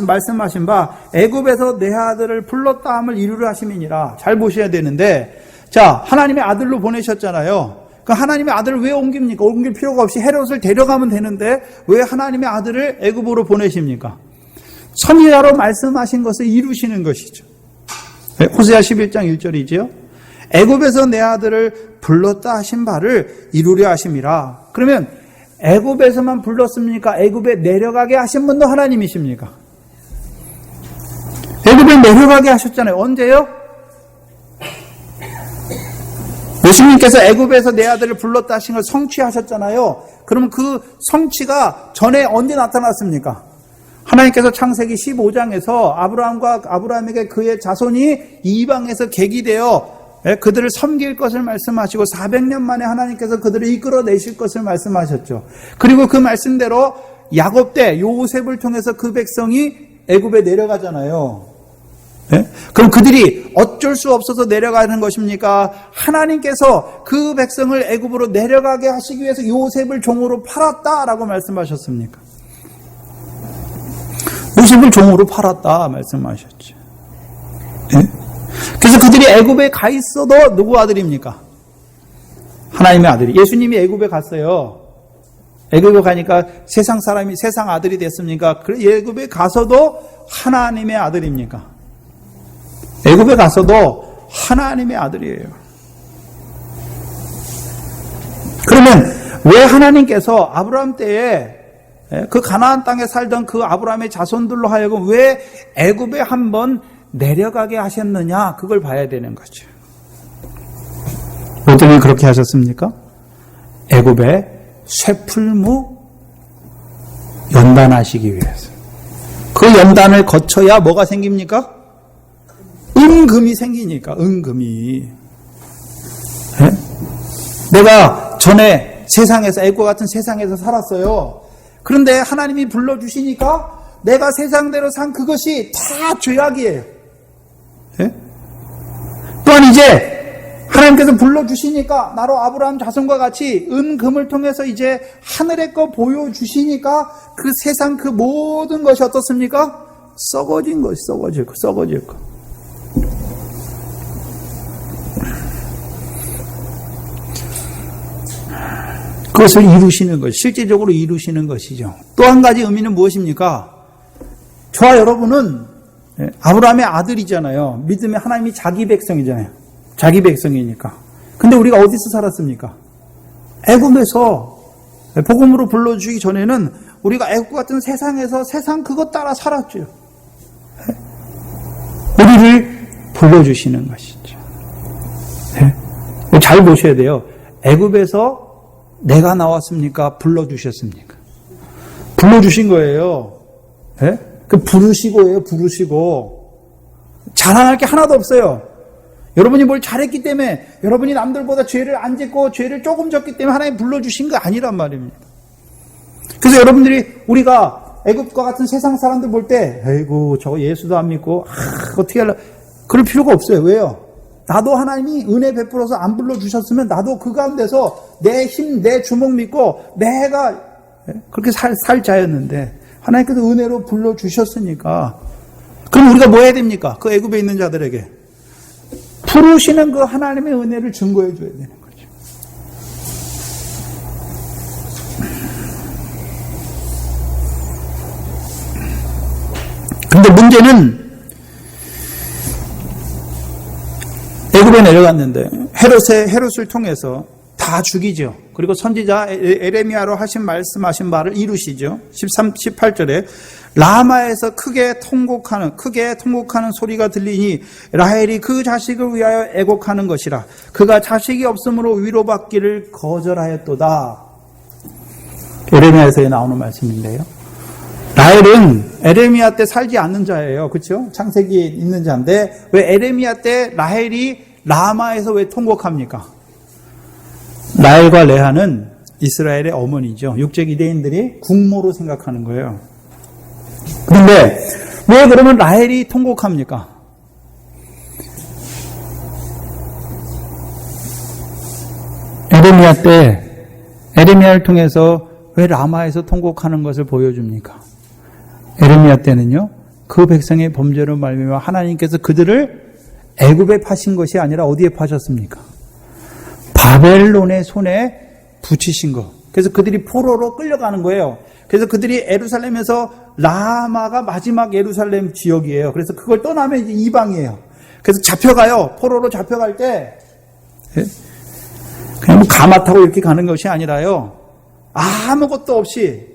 말씀하신 바 애굽에서 내 아들을 불렀다 함을 이루려 하심이니라. 잘 보셔야 되는데, 자, 하나님의 아들로 보내셨잖아요. 그 하나님의 아들을 왜 옮깁니까? 옮길 필요가 없이 헤롯을 데려가면 되는데 왜 하나님의 아들을 애굽으로 보내십니까? 선지자로 말씀하신 것을 이루시는 것이죠. 호세아 11장 1절이지요. 애굽에서 내 아들을 불렀다 하신 바를 이루려 하심이라. 그러면 애굽에서만 불렀습니까? 애굽에 내려가게 하신 분도 하나님이십니까? 애굽에 내려가게 하셨잖아요. 언제요? 예수님께서 애굽에서 내 아들을 불렀다 하신 걸 성취하셨잖아요. 그러면 그 성취가 전에 언제 나타났습니까? 하나님께서 창세기 15장에서 아브라함에게 그의 자손이 이방에서 계기되어 그들을 섬길 것을 말씀하시고 400년 만에 하나님께서 그들을 이끌어내실 것을 말씀하셨죠. 그리고 그 말씀대로 야곱 때 요셉을 통해서 그 백성이 애굽에 내려가잖아요. 예? 그럼 그들이 어쩔 수 없어서 내려가는 것입니까? 하나님께서 그 백성을 애굽으로 내려가게 하시기 위해서 요셉을 종으로 팔았다라고 말씀하셨습니까? 요셉을 종으로 팔았다 말씀하셨죠. 예? 그래서 그들이 애굽에 가 있어도 누구 아들입니까? 하나님의 아들이. 예수님이 애굽에 갔어요. 애굽에 가니까 세상 사람이 세상 아들이 됐습니까? 그래 애굽에 가서도 하나님의 아들입니까? 애굽에 가서도 하나님의 아들이에요. 그러면 왜 하나님께서 아브라함 때에 그 가나안 땅에 살던 그 아브라함의 자손들로 하여금 왜 애굽에 한번 내려가게 하셨느냐? 그걸 봐야 되는 거죠. 왜 때문에 그렇게 하셨습니까? 애굽에 쇠풀무 연단하시기 위해서. 그 연단을 거쳐야 뭐가 생깁니까? 은금이 생기니까. 은금이. 네? 내가 전에 세상에서 애굽 같은 세상에서 살았어요. 그런데 하나님이 불러주시니까 내가 세상대로 산 그것이 다 죄악이에요. 네? 또한 이제 하나님께서 불러주시니까 나로 아브라함 자손과 같이 은금을 통해서 이제 하늘의 거 보여주시니까 그 세상 그 모든 것이 어떻습니까? 썩어진 것이 썩어질 거. 그것을 이루시는 것, 실제적으로 이루시는 것이죠. 또 한 가지 의미는 무엇입니까? 저와 여러분은 아브라함의 아들이잖아요. 믿음의 하나님이 자기 백성이잖아요. 자기 백성이니까. 근데 우리가 어디서 살았습니까? 애굽에서. 복음으로 불러주기 전에는 우리가 애굽 같은 세상에서 세상 그것 따라 살았죠. 우리를 불러주시는 것이죠. 잘 보셔야 돼요. 애굽에서 내가 나왔습니까? 불러주셨습니까? 불러주신 거예요. 네? 그 부르시고예요. 부르시고. 자랑할 게 하나도 없어요. 여러분이 뭘 잘했기 때문에, 여러분이 남들보다 죄를 안 짓고 죄를 조금 졌기 때문에 하나님 불러주신 거 아니란 말입니다. 그래서 여러분들이 우리가 애굽과 같은 세상 사람들 볼 때 아이고 저거 예수도 안 믿고 어떻게 하려 그럴 필요가 없어요. 왜요? 나도 하나님이 은혜 베풀어서 안 불러주셨으면 나도 그 가운데서 내 힘, 내 주먹 믿고 내가 그렇게 살 자였는데 하나님께서 은혜로 불러주셨으니까 그럼 우리가 뭐 해야 됩니까? 그 애굽에 있는 자들에게 부르시는 그 하나님의 은혜를 증거해 줘야 되는 거죠. 근데 문제는 애굽에 내려갔는데 헤롯을 통해서 다 죽이죠. 그리고 선지자 에레미야로 말씀하신 말을 이루시죠. 18절에 라마에서 크게 통곡하는 소리가 들리니 라헬이 그 자식을 위하여 애곡하는 것이라. 그가 자식이 없으므로 위로받기를 거절하였도다. 에레미야에서 나오는 말씀인데요. 라헬은 에레미야 때 살지 않는 자예요. 그렇죠? 창세기에 있는 자인데 왜 에레미야 때 라헬이 라마에서 왜 통곡합니까? 라헬과 레아는 이스라엘의 어머니죠. 육적 유대인들이 국모로 생각하는 거예요. 그런데 왜 그러면 라헬이 통곡합니까? 에레미야 때 에레미야를 통해서 왜 라마에서 통곡하는 것을 보여줍니까? 에레미야 때는요, 그 백성의 범죄로 말미암아 하나님께서 그들을 애굽에 파신 것이 아니라 어디에 파셨습니까? 바벨론의 손에 붙이신 거. 그래서 그들이 포로로 끌려가는 거예요. 그래서 그들이 예루살렘에서 라마가 마지막 예루살렘 지역이에요. 그래서 그걸 떠나면 이제 이방이에요. 그래서 잡혀가요. 포로로 잡혀갈 때 그냥 뭐 가마 타고 이렇게 가는 것이 아니라요. 아무것도 없이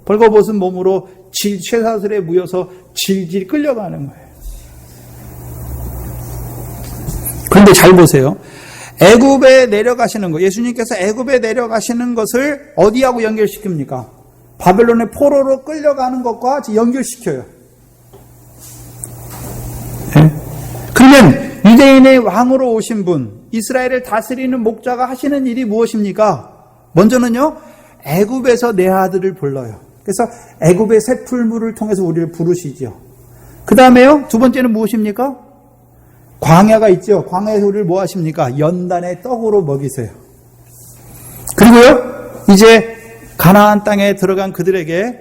벌거벗은 몸으로 쇠사슬에 무여서 질질 끌려가는 거예요. 그런데 잘 보세요. 애굽에 내려가시는 거, 예수님께서 애굽에 내려가시는 것을 어디하고 연결시킵니까? 바벨론의 포로로 끌려가는 것과 연결시켜요. 네? 그러면 유대인의 왕으로 오신 분, 이스라엘을 다스리는 목자가 하시는 일이 무엇입니까? 먼저는요, 애굽에서 내 아들을 불러요. 그래서 애굽의 새 풀물을 통해서 우리를 부르시죠. 그 다음에요, 두 번째는 무엇입니까? 광야가 있죠. 광야에서 우리를 뭐 하십니까? 연단의 떡으로 먹이세요. 그리고요, 이제 가나안 땅에 들어간 그들에게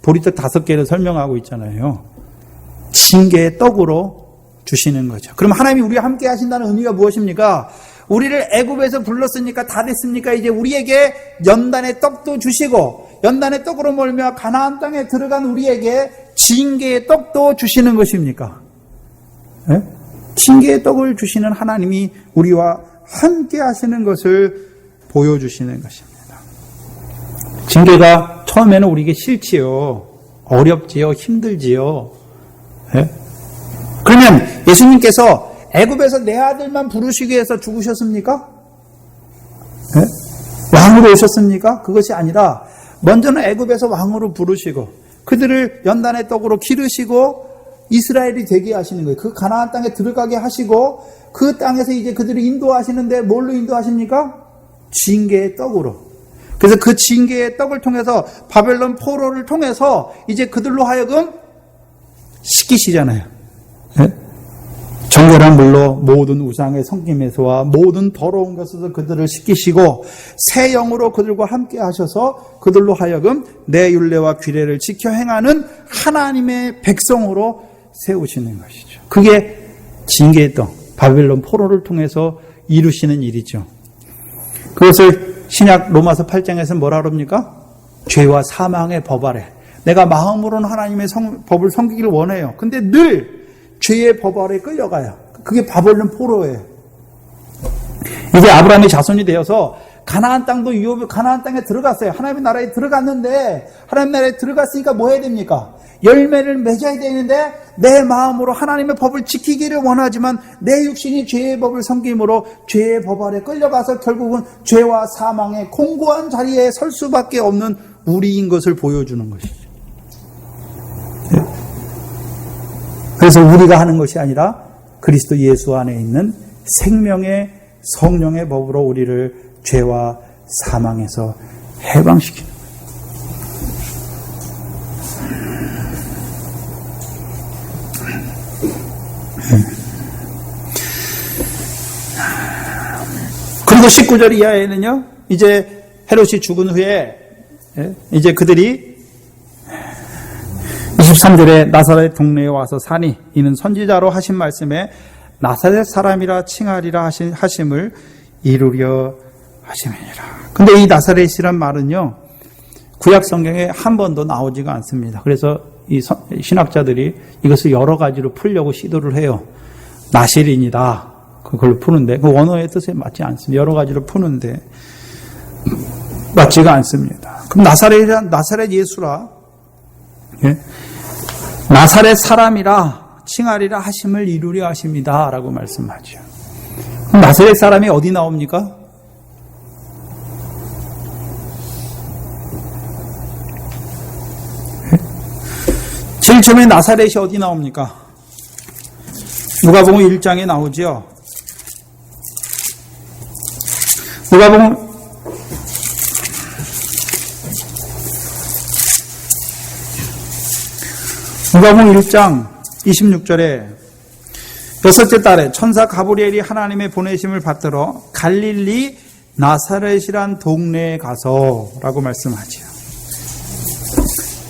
보리떡 5개를 설명하고 있잖아요. 징계의 떡으로 주시는 거죠. 그럼 하나님이 우리와 함께 하신다는 의미가 무엇입니까? 우리를 애굽에서 불렀으니까 다 됐습니까? 이제 우리에게 연단의 떡도 주시고 연단의 떡으로 몰며 가나안 땅에 들어간 우리에게 징계의 떡도 주시는 것입니까? 네? 징계의 떡을 주시는 하나님이 우리와 함께 하시는 것을 보여주시는 것입니다. 징계가 처음에는 우리에게 싫지요. 어렵지요. 힘들지요. 네? 그러면 예수님께서 애굽에서 내 아들만 부르시기 위해서 죽으셨습니까? 네? 왕으로 오셨습니까? 그것이 아니라 먼저는 애굽에서 왕으로 부르시고 그들을 연단의 떡으로 기르시고 이스라엘이 되게 하시는 거예요. 그 가나안 땅에 들어가게 하시고 그 땅에서 이제 그들을 인도하시는데 뭘로 인도하십니까? 징계의 떡으로. 그래서 그 징계의 떡을 통해서 바벨론 포로를 통해서 이제 그들로 하여금 시키시잖아요. 네? 정결한 물로 모든 우상의 섬김에서와 모든 더러운 것에서 그들을 시키시고 새 영으로 그들과 함께 하셔서 그들로 하여금 내 율례와 규례를 지켜 행하는 하나님의 백성으로 세우시는 것이죠. 그게 징계의 떡, 바벨론 포로를 통해서 이루시는 일이죠. 그것을 신약 로마서 8장에서 뭐라 그럽니까? 죄와 사망의 법 아래. 내가 마음으로는 하나님의 법을 섬기기를 원해요. 근데 늘 죄의 법 아래 끌려가요. 그게 바벨론 포로예요. 이제 아브라함의 자손이 되어서 가나안 땅도 가나안 땅에 들어갔어요. 하나님의 나라에 들어갔는데 하나님의 나라에 들어갔으니까 뭐 해야 됩니까? 열매를 맺어야 되는데 내 마음으로 하나님의 법을 지키기를 원하지만 내 육신이 죄의 법을 섬김으로 죄의 법 아래 끌려가서 결국은 죄와 사망의 공고한 자리에 설 수밖에 없는 우리인 것을 보여주는 것이죠. 그래서 우리가 하는 것이 아니라 그리스도 예수 안에 있는 생명의 성령의 법으로 우리를 죄와 사망에서 해방시키는 거예요. 그리고 19절 이하에는요, 이제 헤롯이 죽은 후에 이제 그들이 23절에 나사렛 동네에 와서 사니 이는 선지자로 하신 말씀에 나사렛 사람이라 칭하리라 하심을 이루려 하심이니라. 근데 이 나사렛이란 말은요, 구약 성경에 한 번도 나오지가 않습니다. 그래서 이 신학자들이 이것을 여러 가지로 풀려고 시도를 해요. 나실인이다. 그걸로 푸는데 그 원어의 뜻에 맞지 않습니다. 여러 가지로 푸는데 맞지가 않습니다. 그럼 나사렛 예수라, 예? 나사렛 사람이라 칭하리라 하심을 이루려 하십니다 라고 말씀하죠. 그럼 나사렛 사람이 어디 나옵니까? 제일 처음에 나사렛이 어디 나옵니까? 누가복음 1장에 나오죠. 누가복음 1장 26절에 여섯째 달에 천사 가브리엘이 하나님의 보내심을 받들어 갈릴리 나사렛이란 동네에 가서 라고 말씀하지요.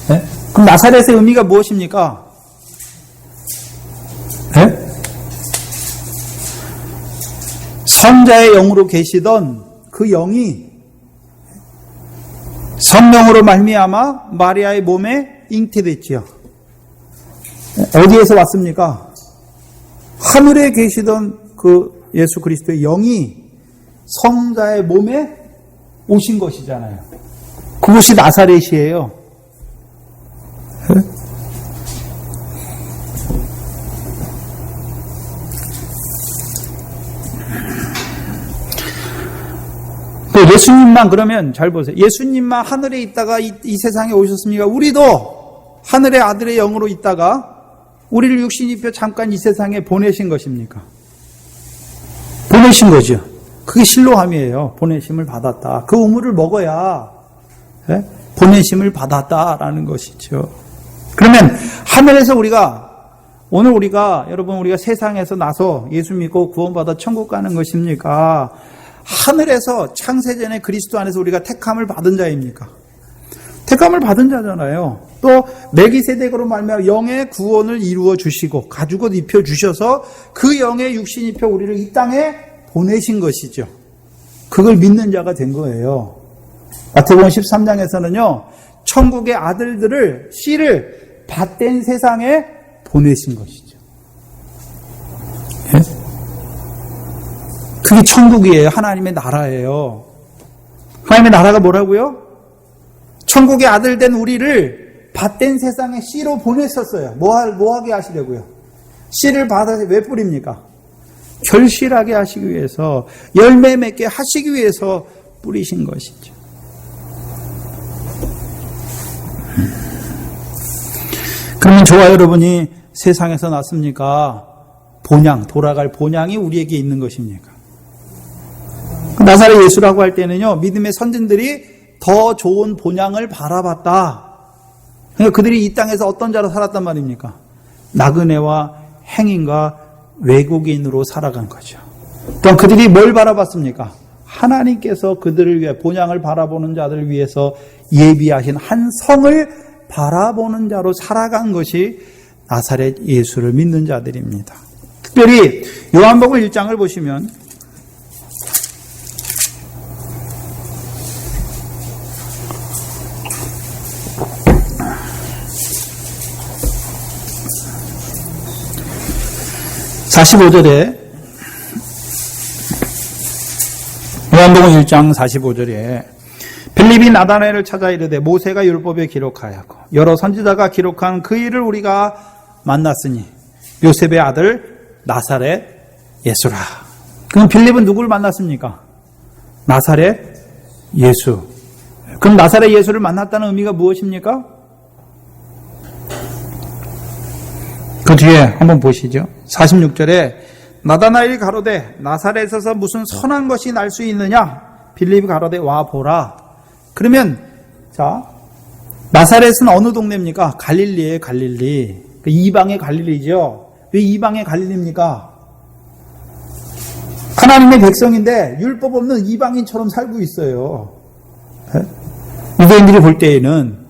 네? 그럼 나사렛의 의미가 무엇입니까? 네? 선자의 영으로 계시던 그 영이 성령으로 말미암아 마리아의 몸에 잉태됐지요. 어디에서 왔습니까? 하늘에 계시던 그 예수 그리스도의 영이 성자의 몸에 오신 것이잖아요. 그것이 나사렛이에요. 예수님만 그러면 잘 보세요. 예수님만 하늘에 있다가 이 세상에 오셨습니까? 우리도 하늘의 아들의 영으로 있다가 우리를 육신 입혀 잠깐 이 세상에 보내신 것입니까? 보내신 거죠. 그게 실로함이에요. 보내심을 받았다. 그 우물을 먹어야 보내심을 받았다라는 것이죠. 그러면 하늘에서 우리가 오늘 우리가 세상에서 나서 예수 믿고 구원받아 천국 가는 것입니까? 하늘에서 창세전에 그리스도 안에서 우리가 택함을 받은 자입니까? 택함을 받은 자잖아요. 또 멜기세덱으로 말미암아 영의 구원을 이루어 주시고 가죽옷 입혀 주셔서 그 영의 육신 입혀 우리를 이 땅에 보내신 것이죠. 그걸 믿는 자가 된 거예요. 마태복음 13장에서는요. 천국의 아들들을 씨를 밭된 세상에 보내신 것이죠. 예? 그게 천국이에요. 하나님의 나라예요. 하나님의 나라가 뭐라고요? 천국의 아들 된 우리를 밭된 세상에 씨로 보냈었어요. 뭐 하게 하시려고요? 씨를 받아서 왜 뿌립니까? 결실하게 하시기 위해서, 열매 맺게 하시기 위해서 뿌리신 것이죠. 그러면 저와 여러분이 세상에서 났습니까? 돌아갈 본향이 우리에게 있는 것입니까? 나사렛 예수라고 할 때는요, 믿음의 선진들이 더 좋은 본향을 바라봤다. 그러니까 그들이 이 땅에서 어떤 자로 살았단 말입니까? 나그네와 행인과 외국인으로 살아간 거죠. 그럼 그들이 뭘 바라봤습니까? 하나님께서 그들을 위해 본향을 바라보는 자들을 위해서 예비하신 한 성을 바라보는 자로 살아간 것이 나사렛 예수를 믿는 자들입니다. 특별히 요한복음 1장을 보시면 45절에 요한복음 1장 45절에 빌립이 나다나엘을 찾아 이르되 모세가 율법에 기록하였고 여러 선지자가 기록한 그 일을 우리가 만났으니 요셉의 아들 나사렛 예수라. 그럼 빌립은 누구를 만났습니까? 나사렛 예수. 그럼 나사렛 예수를 만났다는 의미가 무엇입니까? 그 뒤에 한번 보시죠. 46절에 나다나엘이 가로되 나사렛에서 무슨 선한 것이 날 수 있느냐? 빌립이 가로되 와 보라. 그러면 나사렛은 어느 동네입니까? 갈릴리예요. 갈릴리. 이방의 갈릴리죠. 왜 이방의 갈릴리입니까? 하나님의 백성인데 율법 없는 이방인처럼 살고 있어요. 유대인들이 볼 때에는.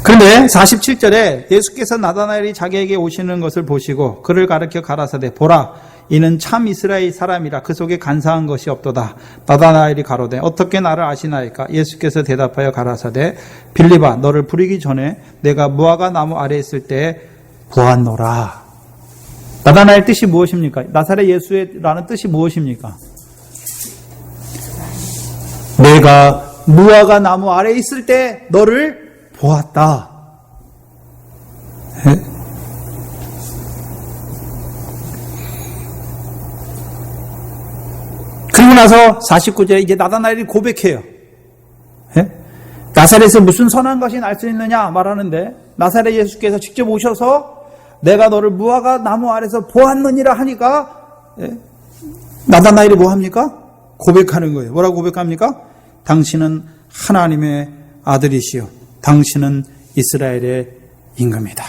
그런데 47절에 예수께서 나다나엘이 자기에게 오시는 것을 보시고 그를 가르쳐 가라사대 보라 이는 참 이스라엘 사람이라 그 속에 간사한 것이 없도다. 나다나엘이 가로되 어떻게 나를 아시나이까? 예수께서 대답하여 가라사대 빌립아 너를 부르기 전에 내가 무화과 나무 아래에 있을 때 보았노라. 나다나엘 뜻이 무엇입니까? 나사렛 예수라는 뜻이 무엇입니까? 내가 무화과 나무 아래에 있을 때 너를 보았다. 그리고 나서 49절에 이제 나다나엘이 고백해요. 나사렛에서 무슨 선한 것이 날 수 있느냐 말하는데 나사렛 예수께서 직접 오셔서 내가 너를 무화과 나무 아래서 보았느니라 하니까 나다나엘이 뭐 합니까? 고백하는 거예요. 뭐라고 고백합니까? 당신은 하나님의 아들이시요 당신은 이스라엘의 임금이다.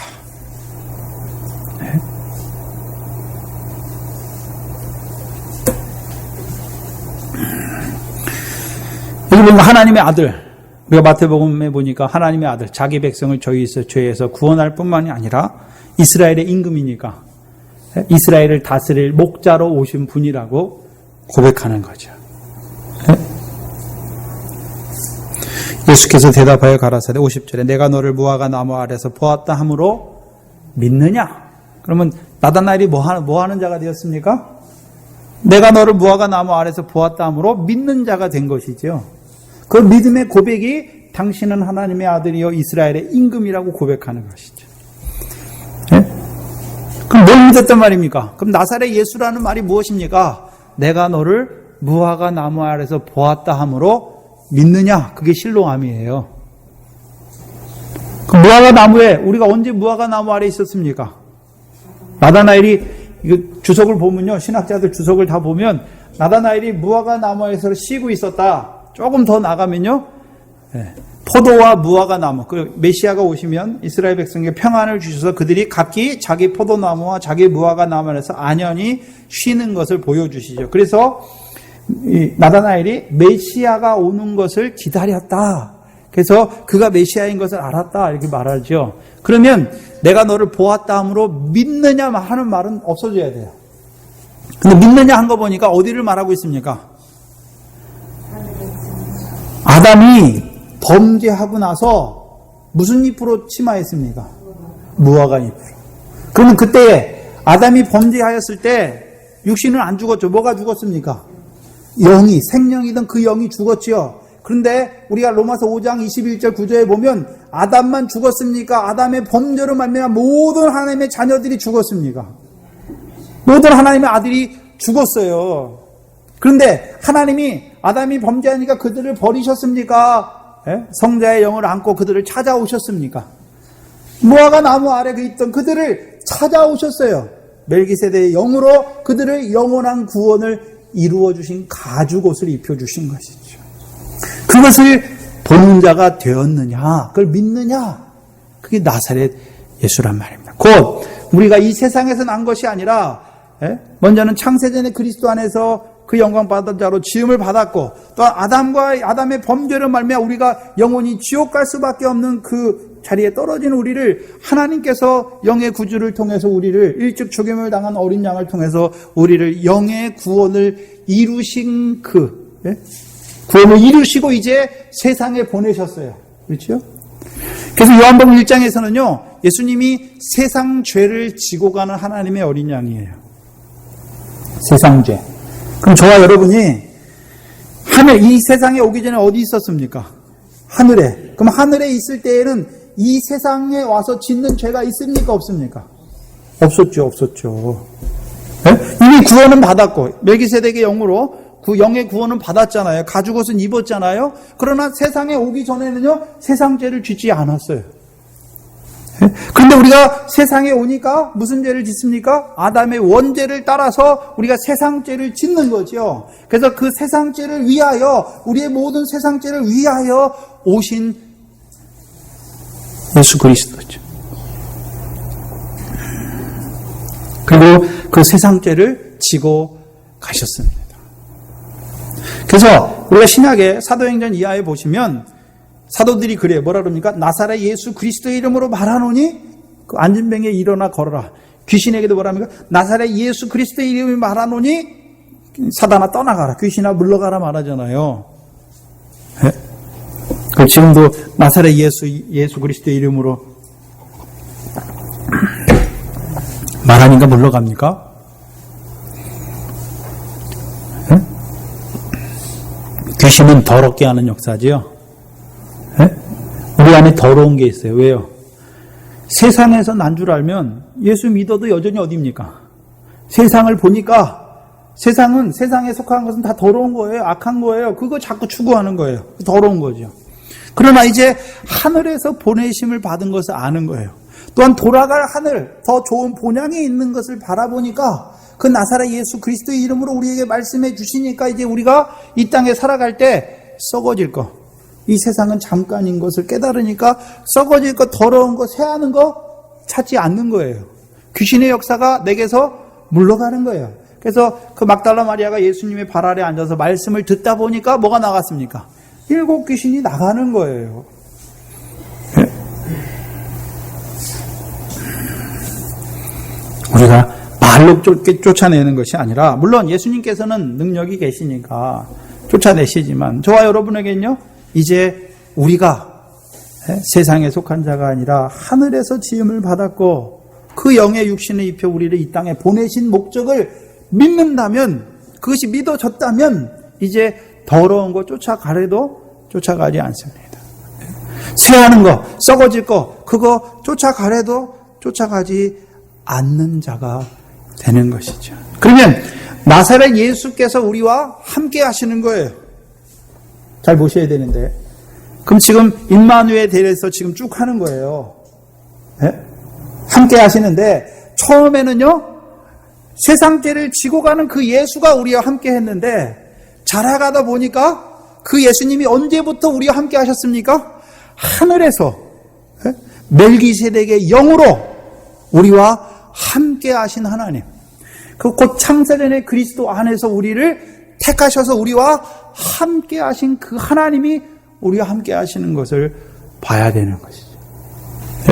여기 보면 하나님의 아들, 우리가 마태복음에 보니까 하나님의 아들, 자기 백성을 죄에서 구원할 뿐만이 아니라 이스라엘의 임금이니까 이스라엘을 다스릴 목자로 오신 분이라고 고백하는 거죠. 예수께서 대답하여 가라사대 50절에 내가 너를 무화과 나무 아래서 보았다 함으로 믿느냐? 그러면 나다나엘이 뭐 하는 자가 되었습니까? 내가 너를 무화과 나무 아래서 보았다 함으로 믿는 자가 된 것이죠. 그 믿음의 고백이 당신은 하나님의 아들이요 이스라엘의 임금이라고 고백하는 것이죠. 그럼 뭘 믿었단 말입니까? 그럼 나사렛 예수라는 말이 무엇입니까? 내가 너를 무화과 나무 아래서 보았다 함으로 믿느냐? 그게 실로암이에요. 그 무화과 나무에 우리가 언제 무화과 나무 아래 있었습니까? 나다나엘이 이거 주석을 보면요, 신학자들 주석을 다 보면 나다나엘이 무화과 나무에서 쉬고 있었다. 조금 더 나가면요, 포도와 무화과 나무, 그 메시아가 오시면 이스라엘 백성에게 평안을 주셔서 그들이 각기 자기 포도나무와 자기 무화과 나무에서 안연히 쉬는 것을 보여주시죠. 그래서 나다나엘이 메시아가 오는 것을 기다렸다. 그래서 그가 메시아인 것을 알았다. 이렇게 말하죠. 그러면 내가 너를 보았다 함으로 믿느냐 하는 말은 없어져야 돼요. 근데 믿느냐 한 거 보니까 어디를 말하고 있습니까? 아담이 범죄하고 나서 무슨 잎으로 침하했습니까? 무화과 잎으로. 그러면 그때 아담이 범죄하였을 때 육신은 안 죽었죠. 뭐가 죽었습니까? 영이, 생명이던 그 영이 죽었지요. 그런데 우리가 로마서 5장 21절 9절에 보면 아담만 죽었습니까? 아담의 범죄로 말미암아 모든 하나님의 자녀들이 죽었습니까? 모든 하나님의 아들이 죽었어요. 그런데 하나님이 아담이 범죄하니까 그들을 버리셨습니까? 성자의 영을 안고 그들을 찾아오셨습니까? 무화과 나무 아래 있던 그들을 찾아오셨어요. 멜기세덱의 영으로 그들을 영원한 구원을 이루어 주신 가죽옷을 입혀 주신 것이죠. 그것을 보는 자가 되었느냐? 그걸 믿느냐? 그게 나사렛 예수란 말입니다. 곧 우리가 이 세상에서 난 것이 아니라 먼저는 창세전에 그리스도 안에서 그 영광 받은 자로 지음을 받았고 또 아담의 범죄로 말미암아 우리가 영원히 지옥 갈 수밖에 없는 그 자리에 떨어진 우리를 하나님께서 영의 구주를 통해서 우리를 일찍 죽임을 당한 어린 양을 통해서 우리를 영의 구원을 이루신 구원을 이루시고 이제 세상에 보내셨어요. 그렇죠? 그래서 요한복음 1장에서는요. 예수님이 세상 죄를 지고 가는 하나님의 어린 양이에요. 세상 죄. 그럼 저와 여러분이 이 세상에 오기 전에 어디 있었습니까? 하늘에. 그럼 하늘에 있을 때에는 이 세상에 와서 짓는 죄가 있습니까? 없습니까? 없었죠. 이미 구원은 받았고 멜기세덱의 영으로 그 영의 구원은 받았잖아요. 가죽옷은 입었잖아요. 그러나 세상에 오기 전에는요. 세상 죄를 짓지 않았어요. 그런데 우리가 세상에 오니까 무슨 죄를 짓습니까? 아담의 원죄를 따라서 우리가 세상 죄를 짓는 거죠. 그래서 그 세상 죄를 위하여 우리의 모든 세상 죄를 위하여 오신 예수 그리스도죠. 그리고 그 세상 죄를 지고 가셨습니다. 그래서 우리가 신약의 사도행전 이하에 보시면 사도들이 그래요. 뭐라 그럽니까? 나사렛 예수 그리스도의 이름으로 말하노니 그 앉은 병에 일어나 걸어라. 귀신에게도 뭐라 합니까? 나사렛 예수 그리스도의 이름을 말하노니 사단아 떠나가라. 귀신아 물러가라 말하잖아요. 네? 그 지금도 나사렛 예수 그리스도의 이름으로 말하니까 물러갑니까? 네? 귀신은 더럽게 하는 역사지요. 우리 안에 더러운 게 있어요. 왜요? 세상에서 난 줄 알면 예수 믿어도 여전히 어디입니까? 세상을 보니까 세상은 세상에 속한 것은 다 더러운 거예요. 악한 거예요. 그거 자꾸 추구하는 거예요. 더러운 거죠. 그러나 이제 하늘에서 보내심을 받은 것을 아는 거예요. 또한 돌아갈 하늘, 더 좋은 본향이 있는 것을 바라보니까 그 나사렛 예수 그리스도의 이름으로 우리에게 말씀해 주시니까 이제 우리가 이 땅에 살아갈 때 썩어질 거, 이 세상은 잠깐인 것을 깨달으니까 썩어질 것, 더러운 것, 새하는 거 찾지 않는 거예요. 귀신의 역사가 내게서 물러가는 거예요. 그래서 그 막달라 마리아가 예수님의 발 아래 앉아서 말씀을 듣다 보니까 뭐가 나갔습니까? 7 귀신이 나가는 거예요. 우리가 말로 쫓아내는 것이 아니라, 물론 예수님께서는 능력이 계시니까 쫓아내시지만 저와 여러분에게는요, 이제 우리가 세상에 속한 자가 아니라 하늘에서 지음을 받았고 그 영의 육신을 입혀 우리를 이 땅에 보내신 목적을 믿는다면, 그것이 믿어졌다면 이제 더러운 거 쫓아가래도 쫓아가지 않습니다. 쇠하는 거, 썩어질 거, 그거 쫓아가래도 쫓아가지 않는 자가 되는 것이죠. 그러면 나사렛 예수께서 우리와 함께 하시는 거예요. 잘 보셔야 되는데, 그럼 지금 임마누엘에 대해서 지금 쭉 하는 거예요. 네? 함께 하시는데 처음에는요, 세상 죄를 지고 가는 그 예수가 우리와 함께 했는데 자라가다 보니까 그 예수님이 언제부터 우리와 함께 하셨습니까? 하늘에서 멜기세덱의 영으로 우리와 함께 하신 하나님, 그 곧 창세전의 그리스도 안에서 우리를 택하셔서 우리와 함께 하신 그 하나님이 우리와 함께 하시는 것을 봐야 되는 것이죠.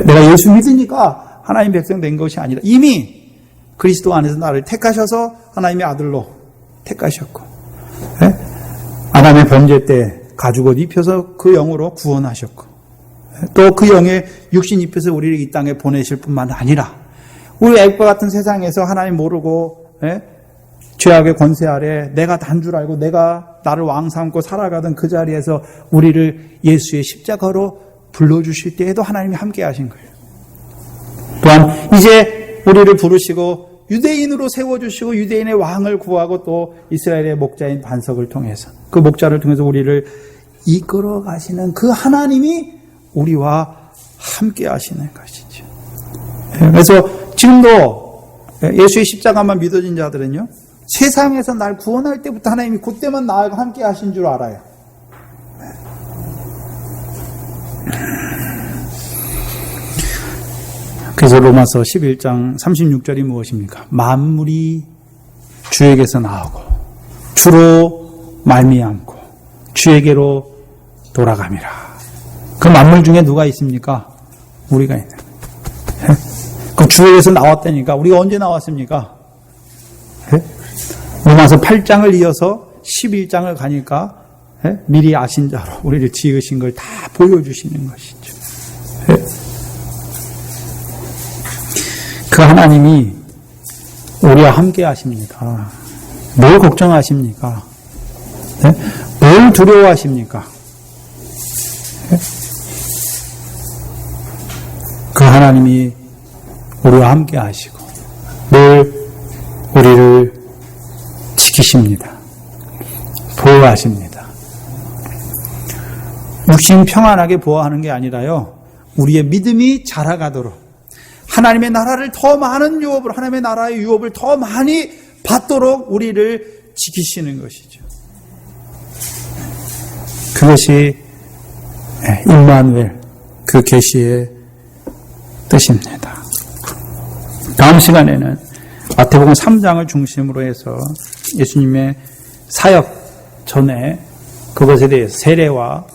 내가 예수 믿으니까 하나님 백성 된 것이 아니라 이미 그리스도 안에서 나를 택하셔서 하나님의 아들로 택하셨고, 아담의 범죄 때 가죽옷 입혀서 그 영으로 구원하셨고, 또 그 영의 육신 입혀서 우리를 이 땅에 보내실 뿐만 아니라 우리 애국과 같은 세상에서 하나님 모르고 죄악의 권세 아래 내가 단 줄 알고 내가 나를 왕 삼고 살아가던 그 자리에서 우리를 예수의 십자가로 불러주실 때에도 하나님이 함께 하신 거예요. 또한 이제 우리를 부르시고 유대인으로 세워주시고 유대인의 왕을 구하고 또 이스라엘의 목자인 반석을 통해서 그 목자를 통해서 우리를 이끌어 가시는 그 하나님이 우리와 함께 하시는 것이죠. 그래서 지금도 예수의 십자가만 믿어진 자들은요, 세상에서 날 구원할 때부터 하나님이 그때만 나하고 함께 하신 줄 알아요. 그래서 로마서 11장 36절이 무엇입니까? 만물이 주에게서 나오고 주로 말미암고 주에게로 돌아감이라. 그 만물 중에 누가 있습니까? 우리가 있는. 그 주에게서 나왔다니까. 우리가 언제 나왔습니까? 로마서 8장을 이어서 11장을 가니까 미리 아신 자로 우리를 지으신 걸 다 보여주시는 것이죠. 그 하나님이 우리와 함께 하십니다. 뭘 걱정하십니까? 뭘 두려워하십니까? 그 하나님이 우리와 함께 하시고 늘 우리를 지키십니다. 보호하십니다. 육신 평안하게 보호하는 게 아니라요, 우리의 믿음이 자라가도록 하나님의 나라를 더 많은 유업을, 하나님의 나라의 유업을 더 많이 받도록 우리를 지키시는 것이죠. 그것이 임마누엘, 그 계시의 뜻입니다. 다음 시간에는 마태복음 3장을 중심으로 해서 예수님의 사역 전에 그것에 대해서 세례와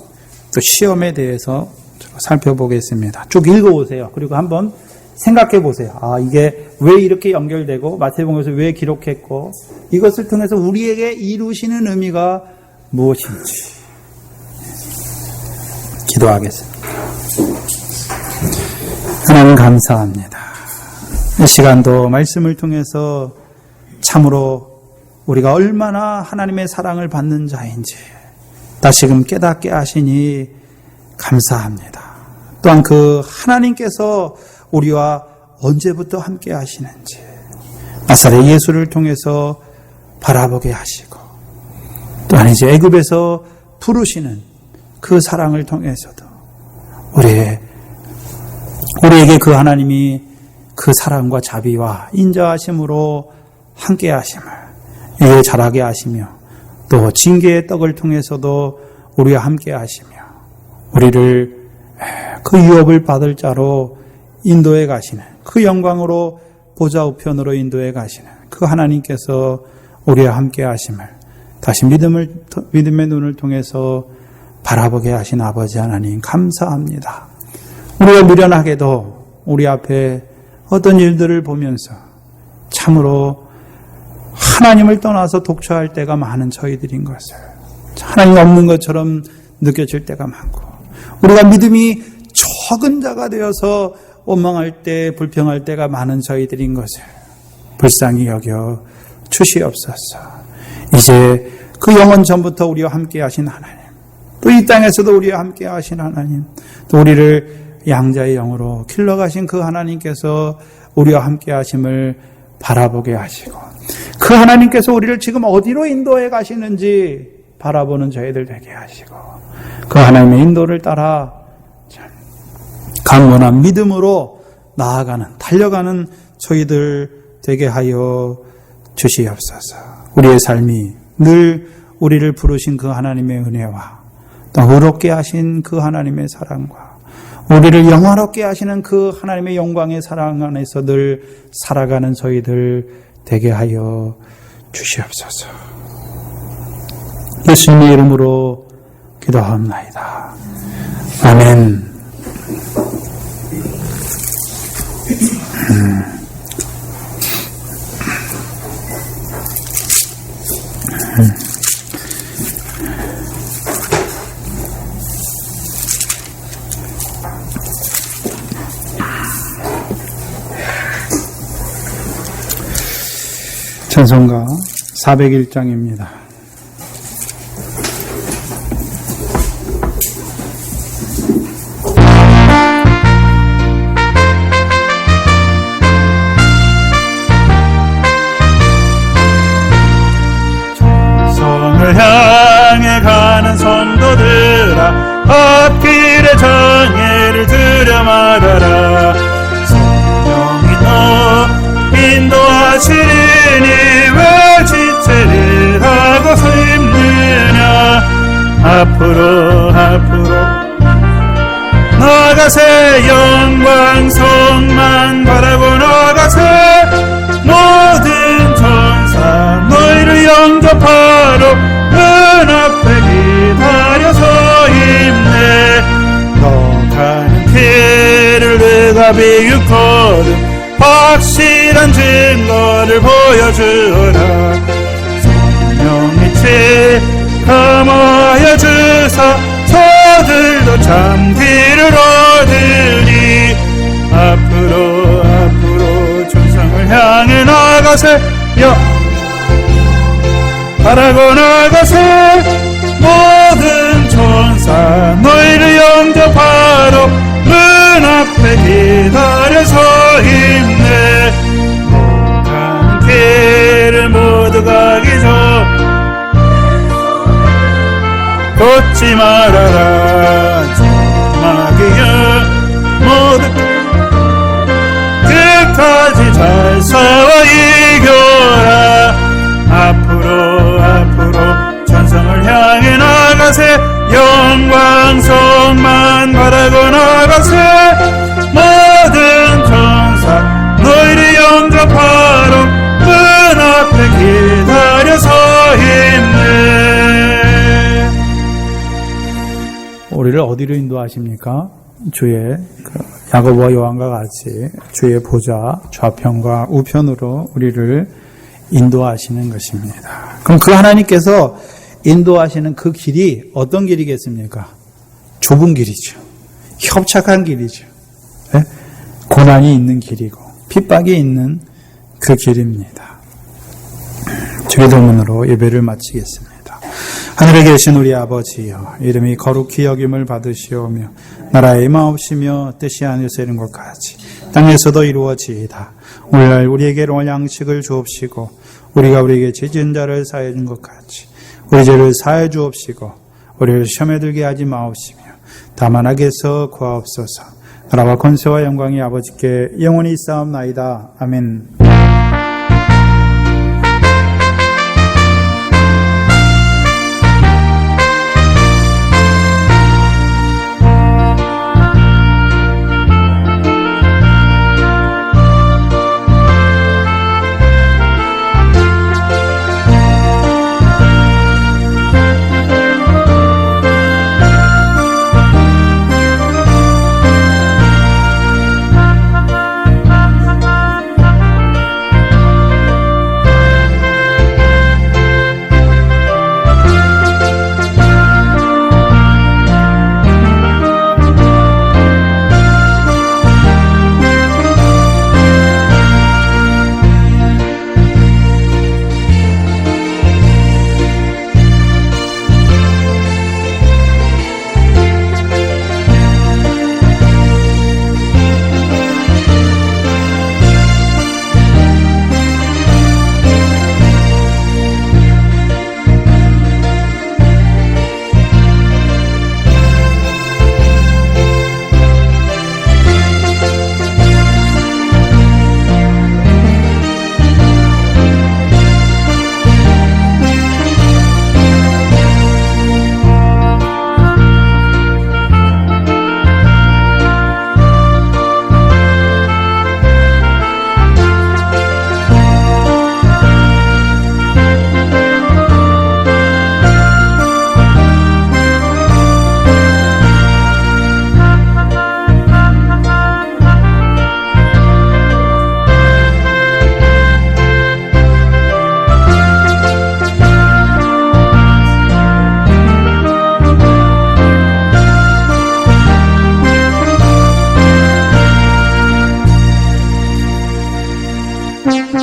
또 시험에 대해서 살펴보겠습니다. 쭉 읽어보세요. 그리고 한번 생각해 보세요. 아, 이게 왜 이렇게 연결되고 마태복음에서 왜 기록했고 이것을 통해서 우리에게 이루시는 의미가 무엇인지 기도하겠습니다. 하나님 감사합니다. 이 시간도 말씀을 통해서 참으로 우리가 얼마나 하나님의 사랑을 받는 자인지 다시금 깨닫게 하시니 감사합니다. 또한 그 하나님께서 우리와 언제부터 함께 하시는지 나사렛 예수를 통해서 바라보게 하시고 또한 이제 애굽에서 부르시는 그 사랑을 통해서도 우리에게 그 하나님이 그 사랑과 자비와 인자하심으로 함께 하심을 이에 자라게 하시며 또 징계의 떡을 통해서도 우리와 함께 하시며 우리를 그 유업을 받을 자로 인도해 가시는 그 영광으로 보좌 우편으로 인도해 가시는 그 하나님께서 우리와 함께 하심을 다시 믿음의 눈을 통해서 바라보게 하신 아버지 하나님 감사합니다. 우리가 미련하게도 우리 앞에 어떤 일들을 보면서 참으로 하나님을 떠나서 독초할 때가 많은 저희들인 것을 하나님 없는 것처럼 느껴질 때가 많고 우리가 믿음이 적은 자가 되어서 원망할 때 불평할 때가 많은 저희들인 것을 불쌍히 여겨 주시옵소서. 이제 그 영원 전부터 우리와 함께 하신 하나님 또 이 땅에서도 우리와 함께 하신 하나님 또 우리를 양자의 영으로 길러가신 그 하나님께서 우리와 함께 하심을 바라보게 하시고 그 하나님께서 우리를 지금 어디로 인도해 가시는지 바라보는 저희들 되게 하시고 그 하나님의 인도를 따라 강건한 믿음으로 나아가는 달려가는 저희들 되게 하여 주시옵소서. 우리의 삶이 늘 우리를 부르신 그 하나님의 은혜와 또 의롭게 하신 그 하나님의 사랑과 우리를 영화롭게 하시는 그 하나님의 영광의 사랑 안에서 늘 살아가는 저희들 되게 하여 주시옵소서. 예수님의 이름으로 기도합나이다. 아멘. 찬송가 401장입니다. 성을 향해 가는 성도들아, 앞길에 정예를 들여 말하라. 성령이 너 인도하시리니 왜 지체를 하고서 힘드냐. 앞으로 나가세. 영광성만 바라고 나가세. 모든 천사 너희를 영접하러 문 앞에 기다려서 힘내. 너 가는 길을 내가 비웃거든 확실한 증거를 보여주어라. 성령의 체험하여 주사 저들도 참 길을 얻으니. 앞으로 천상을 향해 나가세. 바라고 나가세. 모든 천사 너희를 영접하러 문 앞에 기다려서 힘내. 가는 길을 모두 가기 전 걷지 말아라. 마귀여 모두 끝까지 잘 싸워 이겨라. 앞으로 천상을 향해 나가세. 영광성만 바라고 나가세. 모든 천사 너희를 영접하러 문 앞에 기다려서 힘내. 우리를 어디로 인도하십니까? 주의 야고보와 요한과 같이 주의 보좌 좌편과 우편으로 우리를 인도하시는 것입니다. 그럼 그 하나님께서 인도하시는 그 길이 어떤 길이겠습니까? 좁은 길이죠. 협착한 길이죠. 네? 고난이 있는 길이고 핍박이 있는 그 길입니다. 주기도문으로 예배를 마치겠습니다. 하늘에 계신 우리 아버지여, 이름이 거룩히 여김을 받으시오며 나라의 마옵시며 뜻이 하늘에서 이룬 것 같이 땅에서도 이루어지이다. 오늘날 우리에게 오늘 양식을 주옵시고 우리가 우리에게 죄진 자를 사해 준 것 같이 우리 죄를 사해 주옵시고 우리를 시험에 들게 하지 마옵시며 다만 악에서 구하옵소서. 나라와 권세와 영광이 아버지께 영원히 있사옵나이다. 아멘.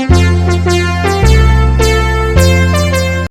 아멘.